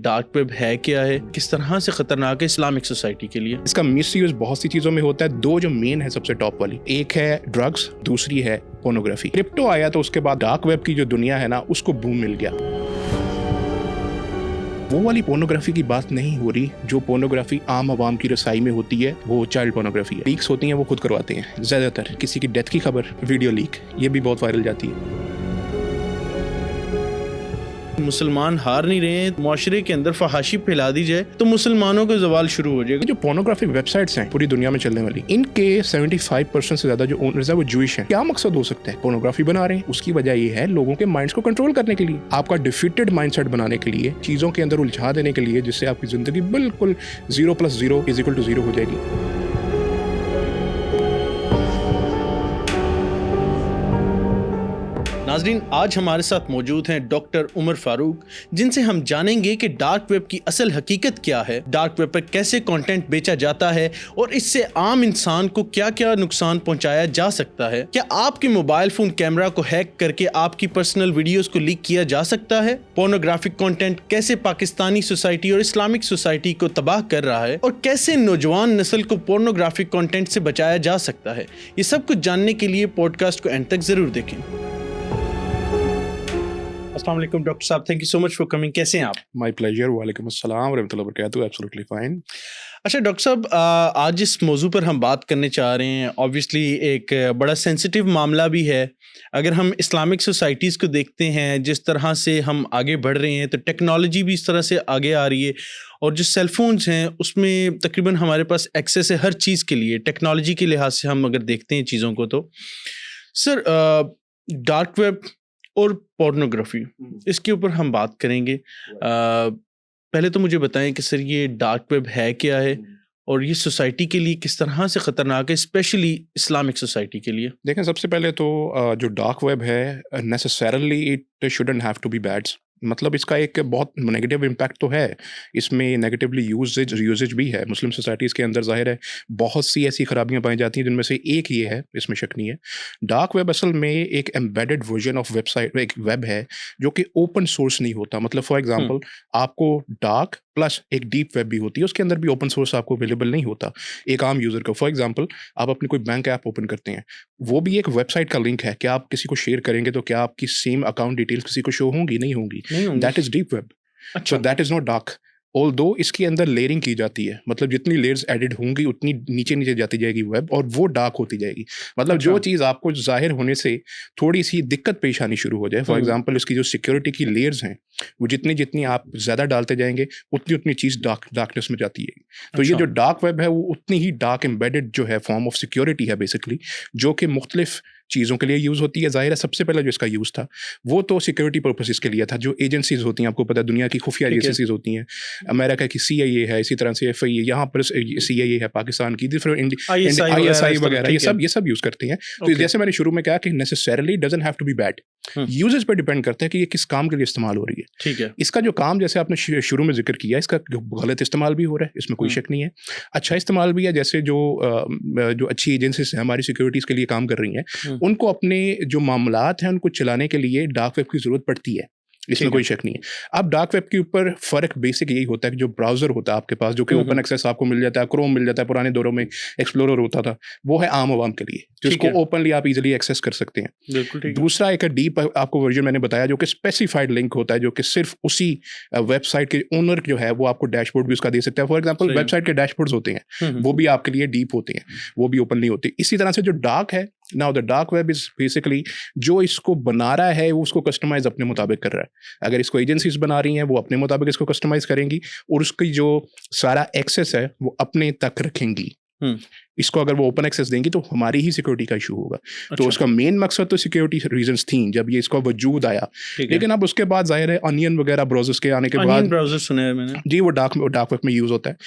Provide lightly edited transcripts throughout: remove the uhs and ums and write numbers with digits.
Dark web है क्या है, किस तरह से खतरनाक है इस्लामिक सोसाइटी के लिए। इसका मिसयूज बहुत सी चीजों में होता है। दो जो मेन है सबसे टॉप वाली, एक है ड्रग्स, दूसरी है पोर्नोग्राफी। क्रिप्टो आया तो उसके बाद डार्क वेब की जो दुनिया है ना, उसको बूम मिल गया। वो वाली पोर्नोग्राफी की बात नहीं हो रही जो पोर्नोग्राफी आम आवाम की रसाई में होती है, वो चाइल्ड पोर्नोग्राफी है। लीक्स होती हैं, वो खुद करवाते हैं ज्यादातर। किसी की डेथ की खबर, वीडियो लीक, ये भी बहुत वायरल जाती है। मुसलमान हार नहीं रहे हैं, मुआशरे के अंदर फहाशी फैला दी जाए तो मुसलमानों का जवाल शुरू हो जाएगा। जो पोर्नोग्राफिक वेबसाइट्स हैं पूरी दुनिया में चलने वाली, इनके 75% से ज्यादा जो ओनर्स है वो जूइश हैं। क्या मकसद हो सकता है? पोर्नोग्राफी बना रहे हैं, उसकी वजह ये है लोगों के माइंड्स को कंट्रोल करने के लिए, आपका डिफीटेड माइंडसेट बनाने के लिए, चीजों के अंदर उलझा देने के लिए, जिससे आपकी जिंदगी बिल्कुल 0 + 0 = 0 हो जाएगी। नाजरीन, आज हमारे साथ मौजूद हैं डॉक्टर उमर फारूक, जिनसे हम जानेंगे कि डार्क वेब की असल हकीकत क्या है, डार्क वेब पर कैसे कंटेंट बेचा जाता है और इससे आम इंसान को क्या क्या नुकसान पहुंचाया जा सकता है। क्या आपके मोबाइल फोन कैमरा को हैक करके आपकी पर्सनल वीडियोस को लीक किया जा सकता है? पोर्नोग्राफिक कंटेंट कैसे पाकिस्तानी सोसाइटी और इस्लामिक सोसाइटी को तबाह कर रहा है और कैसे नौजवान नस्ल को पोर्नोग्राफिक कंटेंट से बचाया जा सकता है, ये सब कुछ जानने के लिए पॉडकास्ट को एंड तक जरूर देखें। अस्सलाम वालेकुम डॉक्टर साहब, thank you so much for coming. कैसे हैं आप? My pleasure. वालेकुम अस्सलाम व रहमतुल्लाहि व बरकातहू। Absolutely fine. अच्छा डॉक्टर साहब, आज इस मौजू पर हम बात करने चाह रहे हैं। ऑब्वियसली एक बड़ा सेंसिटिव मामला भी है। अगर हम इस्लामिक सोसाइटीज़ को देखते हैं, जिस तरह से हम आगे बढ़ रहे हैं, तो टेक्नोलॉजी भी इस तरह से आगे आ रही है और जो सेलफोन्स हैं उसमें तकरीबन हमारे पास एक्सेस है हर चीज़ के लिए। टेक्नोलॉजी के लिहाज से हम अगर देखते हैं चीज़ों को, तो सर डार्क वेब और पोर्नोग्राफी, इसके ऊपर हम बात करेंगे। पहले तो मुझे बताएं कि सर ये डार्क वेब है क्या है और ये सोसाइटी के लिए किस तरह से ख़तरनाक है, स्पेशली इस्लामिक सोसाइटी के लिए। देखें, सबसे पहले तो जो डार्क वेब है, necessarily it shouldn't have to be bad. मतलब इसका एक बहुत नेगेटिव इम्पैक्ट तो है, इसमें नेगेटिवली यूजेज भी है। मुस्लिम सोसाइटीज़ के अंदर ज़ाहिर है बहुत सी ऐसी खराबियां पाई जाती हैं, जिनमें से एक ये है, इसमें शक नहीं है। डार्क वेब असल में एक एम्बेडेड वर्जन ऑफ वेबसाइट, एक वेब है जो कि ओपन सोर्स नहीं होता। मतलब फॉर एग्जांपल आपको डार्क प्लस एक डीप वेब भी होती है, उसके अंदर भी ओपन सोर्स आपको अवेलेबल नहीं होता एक आम यूज़र को। फॉर एग्जांपल आप अपनी कोई बैंक ऐप ओपन करते हैं, वो भी एक वेबसाइट का लिंक है। क्या आप किसी को शेयर करेंगे तो क्या आपकी सेम अकाउंट डिटेल्स किसी को शो होंगी? नहीं होंगी। That is deep web. So that is not dark. Although इसके अंदर लेयरिंग की जाती है, मतलब जितनी लेयर्स एडिड होंगी उतनी नीचे नीचे जाती जाएगी वेब, और वो डार्क होती जाएगी। मतलब जो चीज़ आपको जाहिर होने से थोड़ी सी दिक्कत पेश आनी शुरू हो जाए, फॉर एग्जांपल इसकी जो सिक्योरिटी की लेयर्स हैं, वो जितनी जितनी आप ज़्यादा डालते जाएंगे उतनी उतनी चीज़ डार्कनेस में जाती है। तो ये जो डार्क वेब है वो उतनी ही डार्क एम्बेडेड जो है फॉर्म ऑफ सिक्योरिटी है बेसिकली, जो कि मुख्तलिफ चीज़ों के लिए यूज़ होती है। ज़ाहिर है सबसे पहले जो इसका यूज़ था वो तो सिक्योरिटी पर्पसेस के लिए था। जो एजेंसीज होती हैं, आपको पता है दुनिया की खुफिया एजेंसीज होती हैं, अमेरिका की CIA है, इसी तरह से FIA, यहाँ पर CIA है पाकिस्तान की, ISI वगैरह, ये सब यूज़ करते हैं। तो जैसे मैंने शुरू में कहा कि necessarily doesn't have to be bad, usage पर डिपेंड करता है कि ये किस काम के लिए इस्तेमाल हो रही है। ठीक है। इसका जो काम, जैसे आपने शुरू में जिक्र किया, इसका गलत इस्तेमाल भी हो रहा है, इसमें कोई शक नहीं है। अच्छा इस्तेमाल भी है, जैसे जो अच्छी एजेंसीज हमारी सिक्योरिटीज़ के लिए काम कर रही हैं, उनको अपने जो मामलात हैं उनको चलाने के लिए डार्क वेब की ज़रूरत पड़ती है, इसमें कोई शक नहीं है। अब डार्क वेब के ऊपर फ़र्क बेसिक यही होता है कि जो ब्राउज़र होता है आपके पास, जो कि ओपन एक्सेस आपको मिल जाता है, क्रोम मिल जाता है, पुराने दौरों में एक्सप्लोरर होता था, वो है आम आवाम के लिए, जिसको ओपनली आप इजीली एक्सेस कर सकते हैं। दूसरा एक डीप आपको वर्जन मैंने बताया, जो कि स्पेसिफाइड लिंक होता है, जो कि सिर्फ उसी वेबसाइट के ओनर जो है वो आपको डैशबोर्ड भी उसका दे सकता है। फॉर एग्जाम्पल वेबसाइट के डैशबोर्ड्स होते हैं, वो भी आपके लिए डीप होते हैं, वो भी ओपन नहीं होते। इसी तरह से जो डार्क है, now the dark web is basically जो इसको बना रहा है वो उसको कस्टमाइज अपने मुताबिक कर रहा है। अगर इसको एजेंसीज बना रही हैं, वो अपने मुताबिक इसको कस्टमाइज करेंगी और उसकी जो सारा एक्सेस है वो अपने तक रखेंगी। इसको अगर वो ओपन एक्सेस देंगी तो हमारी ही सिक्योरिटी का इशू होगा। तो उसका मेन मकसद तो सिक्योरिटी रीजंस थी जब ये इसका वजूद आया। लेकिन अब उसके बाद जाहिर है अनियन वगैरह ब्राउजर्स के आने के बाद, ब्राउजर सुने हैं मैंने जी, वो डार्क वेब में यूज होता है।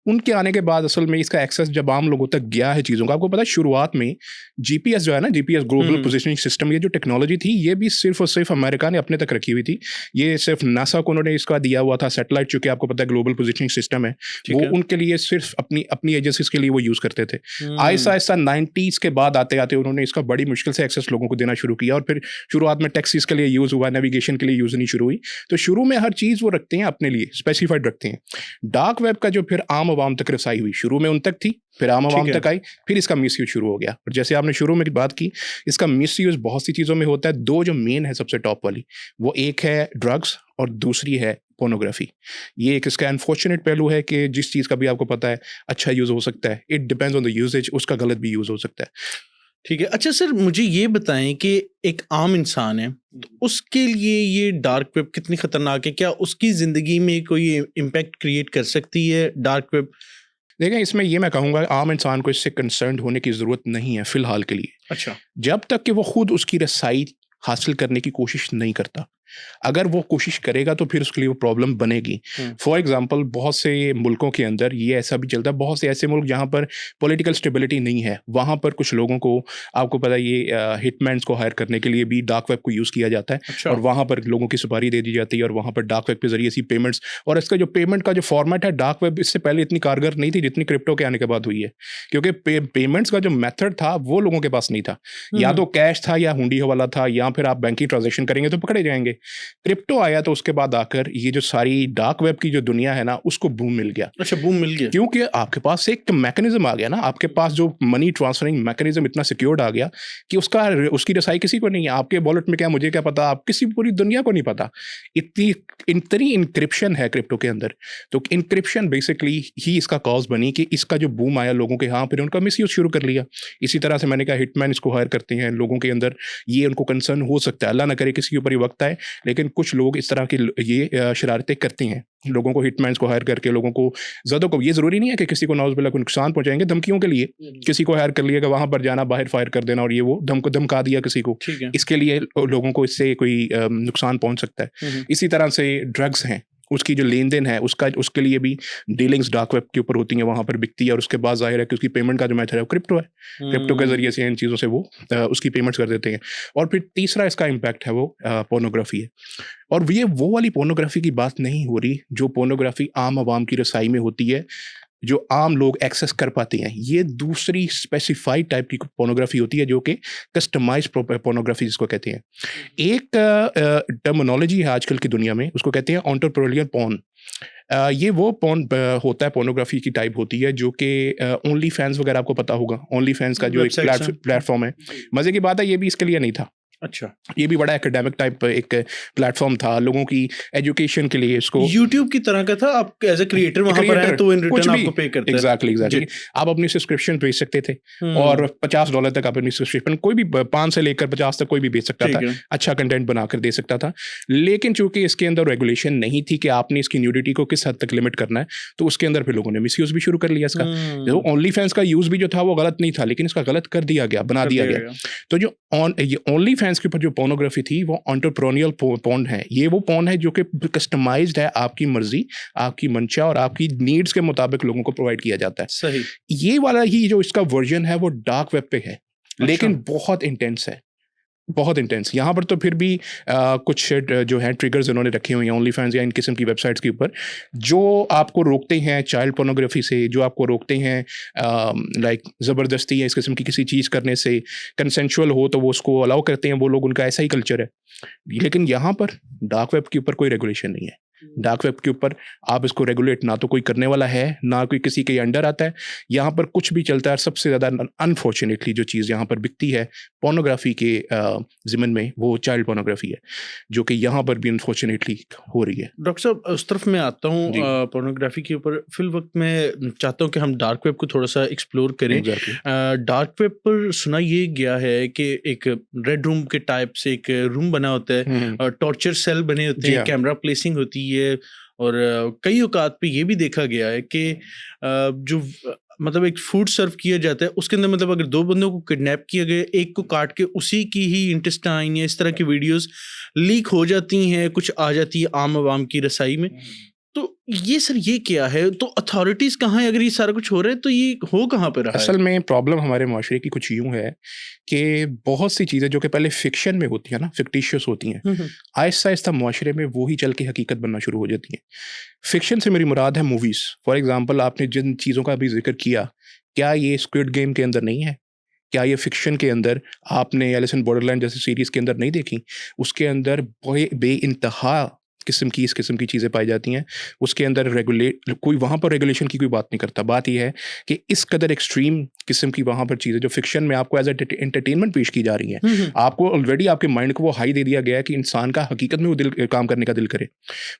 उनके आने के बाद असल में इसका एक्सेस जब आम लोगों तक गया है चीज़ों का, आपको पता है शुरुआत में GPS जो है ना, GPS ग्लोबल पोजिशनिंग सिस्टम, ये जो टेक्नोलॉजी थी ये भी सिर्फ और सिर्फ अमेरिका ने अपने तक रखी हुई थी। ये सिर्फ नासा को उन्होंने इसका दिया हुआ था सैटेलाइट, चूंकि आपको पता है ग्लोबल पोजिशनिंग सिस्टम है, वो उनके लिए सिर्फ अपनी एजेंसीज के लिए वो यूज़ करते थे। आहिस्ता आहिस्ता 90s के बाद आते आते उन्होंने इसका बड़ी मुश्किल से एक्सेस लोगों को देना शुरू किया, और फिर शुरुआत में टैक्सीज के लिए यूज़ हुआ, नेविगेशन के लिए यूज़ नहीं शुरू हुई। तो शुरू में हर चीज़ वो रखते हैं अपने लिए, स्पेसिफाइड रखते हैं। डार्क वेब का जो फिर आम आवाम तक रसाई हुई, शुरू में उन तक थी, फिर आम आवाम तक आई, फिर इसका मिसयूज शुरू हो गया। और जैसे आपने शुरू में बात की, इसका मिसयूज बहुत सी चीज़ों में होता है। दो जो मेन है सबसे टॉप वाली, वो एक है ड्रग्स और दूसरी है पोर्नोग्राफी। ये एक इसका अनफॉर्चुनेट पहलू है कि जिस चीज़ का भी आपको पता है अच्छा यूज़ हो सकता है, it depends on the usage, उसका गलत भी यूज़ हो सकता है। ठीक है। अच्छा सर, मुझे ये बताएं कि एक आम इंसान है, तो उसके लिए ये डार्क वेब कितनी खतरनाक है? क्या उसकी ज़िंदगी में कोई इम्पैक्ट क्रिएट कर सकती है डार्क वेब? देखें, इसमें ये मैं कहूँगा आम इंसान को इससे कंसर्न होने की ज़रूरत नहीं है फ़िलहाल के लिए, अच्छा। जब तक कि वो खुद उसकी रसाई हासिल करने की कोशिश नहीं करता। अगर वो कोशिश करेगा तो फिर उसके लिए वो प्रॉब्लम बनेगी। फॉर एग्जांपल, बहुत से मुल्कों के अंदर ये ऐसा भी चलता है, बहुत से ऐसे मुल्क जहाँ पर पॉलिटिकल स्टेबिलिटी नहीं है, वहाँ पर कुछ लोगों को, आपको पता है, ये हिटमैन्स को हायर करने के लिए भी डार्क वेब को यूज़ किया जाता है। अच्छा। और वहाँ पर लोगों की सुपारी दे दी जाती है, और वहाँ पर डार्क वेब के जरिए ऐसी पेमेंट्स, और इसका जो पेमेंट का जो फॉर्मेट है, डार्क वेब इससे पहले इतनी कारगर नहीं थी जितनी क्रिप्टो के आने के बाद हुई है, क्योंकि पेमेंट्स का जो मेथड था वो लोगों के पास नहीं था। या तो कैश था, या हुंडी वाला था, या फिर आप बैंकिंग ट्रांजेक्शन करेंगे तो पकड़े जाएंगे। क्रिप्टो आया तो उसके बाद आकर ये जो सारी डार्क वेब की जो दुनिया है ना, उसको बूम मिल गया। अच्छा, बूम मिल गया क्योंकि आपके पास एक मैकेनिज्म आ गया ना, आपके पास जो मनी ट्रांसफरिंग मैकेनिज्म इतना सिक्योर्ड आ गया कि उसकी रसाई किसी को नहीं है। आपके वॉलेट में क्या, मुझे क्या पता, आप किसी पूरी दुनिया को नहीं पता। इतनी इंक्रिप्शन है क्रिप्टो के अंदर। तो इंक्रिप्शन बेसिकली ही इसका कॉज बनी कि इसका जो बूम आया लोगों के यहाँ, फिर उनका मिसयूज शुरू कर लिया। इसी तरह से मैंने कहा, हिटमैन इसको हायर करते हैं, लोगों के अंदर ये उनको कंसर्न हो सकता है, अल्लाह ना करे किसी के ऊपर ये वक्त आए, लेकिन कुछ लोग इस तरह की ये शरारतें करते हैं, लोगों को हिटमैन्स को हायर करके, लोगों को ज़्यादा को, ये ज़रूरी नहीं है कि किसी को नाउज़ुबिल्लाह को नुकसान पहुंचाएंगे, धमकियों के लिए किसी को हायर कर लिया कि वहां पर जाना, बाहर फायर कर देना, और ये वो धमका दिया किसी को, इसके लिए लोगों को इससे कोई नुकसान पहुंच सकता है। इसी तरह से ड्रग्स हैं, उसकी जो लेन देन है, उसके लिए भी डीलिंग्स डार्क वेब के ऊपर होती हैं, वहाँ पर बिकती है, और उसके बाद जाहिर है कि उसकी पेमेंट का जो मेथड है वो क्रिप्टो है। क्रिप्टो के जरिए से इन चीज़ों से वो उसकी पेमेंट्स कर देते हैं। और फिर तीसरा इसका इम्पैक्ट है वो पोर्नोग्राफी है। और ये वो वाली पोर्नोग्राफी की बात नहीं हो रही जो पोर्नोग्राफी आम आवाम की रसाई में होती है, जो आम लोग एक्सेस कर पाते हैं। ये दूसरी स्पेसिफाइड टाइप की पोर्नोग्राफी होती है, जो कि कस्टमाइज्ड पोर्नोग्राफी जिसको कहते हैं। एक टर्मिनोलॉजी है आजकल की दुनिया में, उसको कहते हैं एंटरप्रेन्योरियल पोर्न। ये वो पोर्न होता है, पोर्नोग्राफी की टाइप होती है, जो कि ओनली फैंस वगैरह आपको पता होगा। ओनली फैंस का जो एक प्लेटफॉर्म है, मजे की बात है, ये भी इसके लिए नहीं था। अच्छा, ये भी बड़ा एकेडमिक टाइप एक प्लेटफॉर्म था, लोगों की एजुकेशन के लिए। इसको YouTube की तरह का था, आप एज ए क्रिएटर वहां पर हैं तो इन रिटर्न आपको पे करते हैं। एग्जैक्टली आप अपनी सब्सक्रिप्शन भेज सकते थे, और $50 तक आप अपनी सब्सक्रिप्शन, कोई भी 5 से लेकर 50 तक कोई भी बेच सकता था, अच्छा कंटेंट बनाकर दे सकता था। लेकिन चूंकि इसके अंदर रेगुलेशन नहीं थी कि आपने इसकी न्यूडिटी को किस हद तक लिमिट करना है, तो उसके अंदर फिर लोगों ने मिसयूज भी शुरू कर लिया इसका। तो ओनली फैंस का यूज भी जो था वो गलत नहीं था, लेकिन इसका गलत कर दिया गया, बना दिया गया। तो जो ओनली फैंस के ऊपर जो पोर्नोग्राफी थी, वो एंटरप्रेन्योरियल पोर्न है। ये वो पोर्न है जो कि कस्टमाइज्ड है, आपकी मर्जी, आपकी मंशा और आपकी नीड्स के मुताबिक लोगों को प्रोवाइड किया जाता है। सही। ये वाला ही जो इसका वर्जन है वो डार्क वेब पे है। लेकिन बहुत इंटेंस है, बहुत इंटेंस। यहाँ पर तो फिर भी कुछ जो है ट्रिगर्स इन्होंने रखे हुए हैं ओनली फैंस या इन किस्म की वेबसाइट्स के ऊपर, जो आपको रोकते हैं चाइल्ड पोर्नोग्राफी से, जो आपको रोकते हैं लाइक ज़बरदस्ती या इस किस्म की किसी चीज़ करने से। कंसेंशुअल हो तो वो उसको अलाउ करते हैं वो लोग, उनका ऐसा ही कल्चर है। लेकिन यहाँ पर डार्क वेब के ऊपर कोई रेगुलेशन नहीं है। डार्क वेब के ऊपर आप इसको रेगुलेट ना तो कोई करने वाला है, ना कोई किसी के अंडर आता है। यहाँ पर कुछ भी चलता है। सबसे ज़्यादा अनफॉर्चुनेटली जो चीज़ यहाँ पर बिकती है पोर्नोग्राफी के ज़िमन में, वो चाइल्ड पोर्नोग्राफी है, जो कि यहाँ पर भी अनफॉर्चुनेटली हो रही है। डॉक्टर साहब, उस तरफ मैं आता हूँ पोर्नोग्राफी के ऊपर। फिल वक्त मैं चाहता हूँ कि हम डार्क वेब को थोड़ा सा एक्सप्लोर करें। डार्क वेब पर सुना ये गया है कि एक रेड रूम के टाइप से एक रूम बना होता है, टॉर्चर सेल बने होते हैं, कैमरा प्लेसिंग होती है, और कई औकात पे ये भी देखा गया है कि जो मतलब एक फूड सर्व किया जाता है, उसके अंदर मतलब अगर 2 बंदों को किडनैप किया गया, एक को काट के उसी की ही इंटेस्टाइन या इस तरह की वीडियोस लीक हो जाती हैं, कुछ आ जाती है आम आवाम की रसाई में। तो ये सर, ये क्या है? तो अथॉरिटीज कहाँ है? अगर ये सारा कुछ हो रहा है तो ये हो कहाँ पे रहा है? असल में प्रॉब्लम हमारे माशरे की कुछ यूं है कि बहुत सी चीज़ें जो कि पहले फिक्शन में होती है ना, फिक्टिशियस होती हैं, आहिस्ता आहिस्ता माशरे में वो ही चल के हकीकत बनना शुरू हो जाती हैं। फिक्शन से मेरी मुराद है मूवीज़। फॉर एग्जांपल, आपने जिन चीज़ों का भी जिक्र किया क्या ये स्क्विड गेम के अंदर नहीं है? क्या ये फ़िक्शन के अंदर आपने एलिस इन बॉर्डरलैंड जैसी सीरीज़ के अंदर नहीं देखी? उसके अंदर बेइंतहा इस किस्म की चीज़ें पाई जाती हैं। उसके अंदर कोई वहाँ पर रेगुलेशन की कोई बात नहीं करता। बात ये है कि इस कदर एक्सट्रीम किस्म की वहाँ पर चीज़ें जो फ़िक्शन में आपको एज़ एंटरटेनमेंट पेश की जा रही हैं। आपको ऑलरेडी आपके माइंड को वो हाई दे दिया गया है कि इंसान का हकीकत में वो काम करने का दिल करे।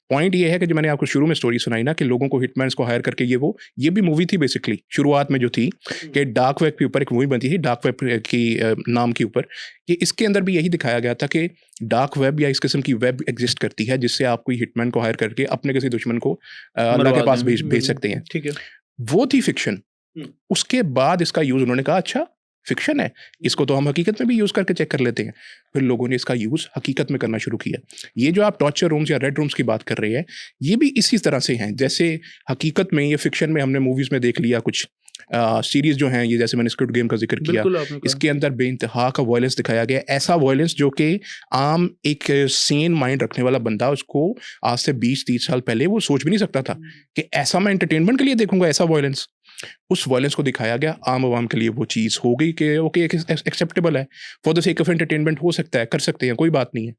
पॉइंट ये है कि जो मैंने आपको शुरू में स्टोरी सुनाई ना कि लोगों को हिटमैन्स को हायर करके ये भी मूवी थी बेसिकली शुरुआत में जो थी कि डार्क वेब के ऊपर एक मूवी बनती थी डार्क वेब की नाम के ऊपर कि इसके अंदर भी यही दिखाया गया था कि डार्क वेब या इस किस्म की वेब एग्जिस्ट करती है जिससे आप कोई हिटमैन को हायर करके अपने किसी दुश्मन को अल्लाह के पास भेज सकते हैं। ठीक है, वो थी फिक्शन। उसके बाद इसका यूज उन्होंने कहा अच्छा फिक्शन है, इसको तो हम हकीकत में भी यूज करके चेक कर लेते हैं। फिर लोगों ने इसका यूज हकीकत में करना शुरू किया। ये जो आप टॉर्चर रूम्स या रेड रूम्स की बात कर रहे हैं ये भी इसी तरह से हैं जैसे हकीकत में ये फिक्शन में हमने मूवीज में देख लिया कुछ सीरीज जो हैं ये जैसे मैंने स्क्विड गेम का जिक्र किया इसके अंदर बेइंतहा का वायलेंस दिखाया गया। ऐसा वायलेंस जो कि आम एक सेन माइंड रखने वाला बंदा उसको आज से 20-30 साल पहले वो सोच भी नहीं सकता था कि ऐसा मैं एंटरटेनमेंट के लिए देखूंगा ऐसा वायलेंस। उस वायलेंस को दिखाया गया आम आवाम के लिए वो चीज़ हो गई कि ओके एक्सेप्टेबल है for the sake of entertainment हो सकता है कर सकते हैं कोई बात नहीं है।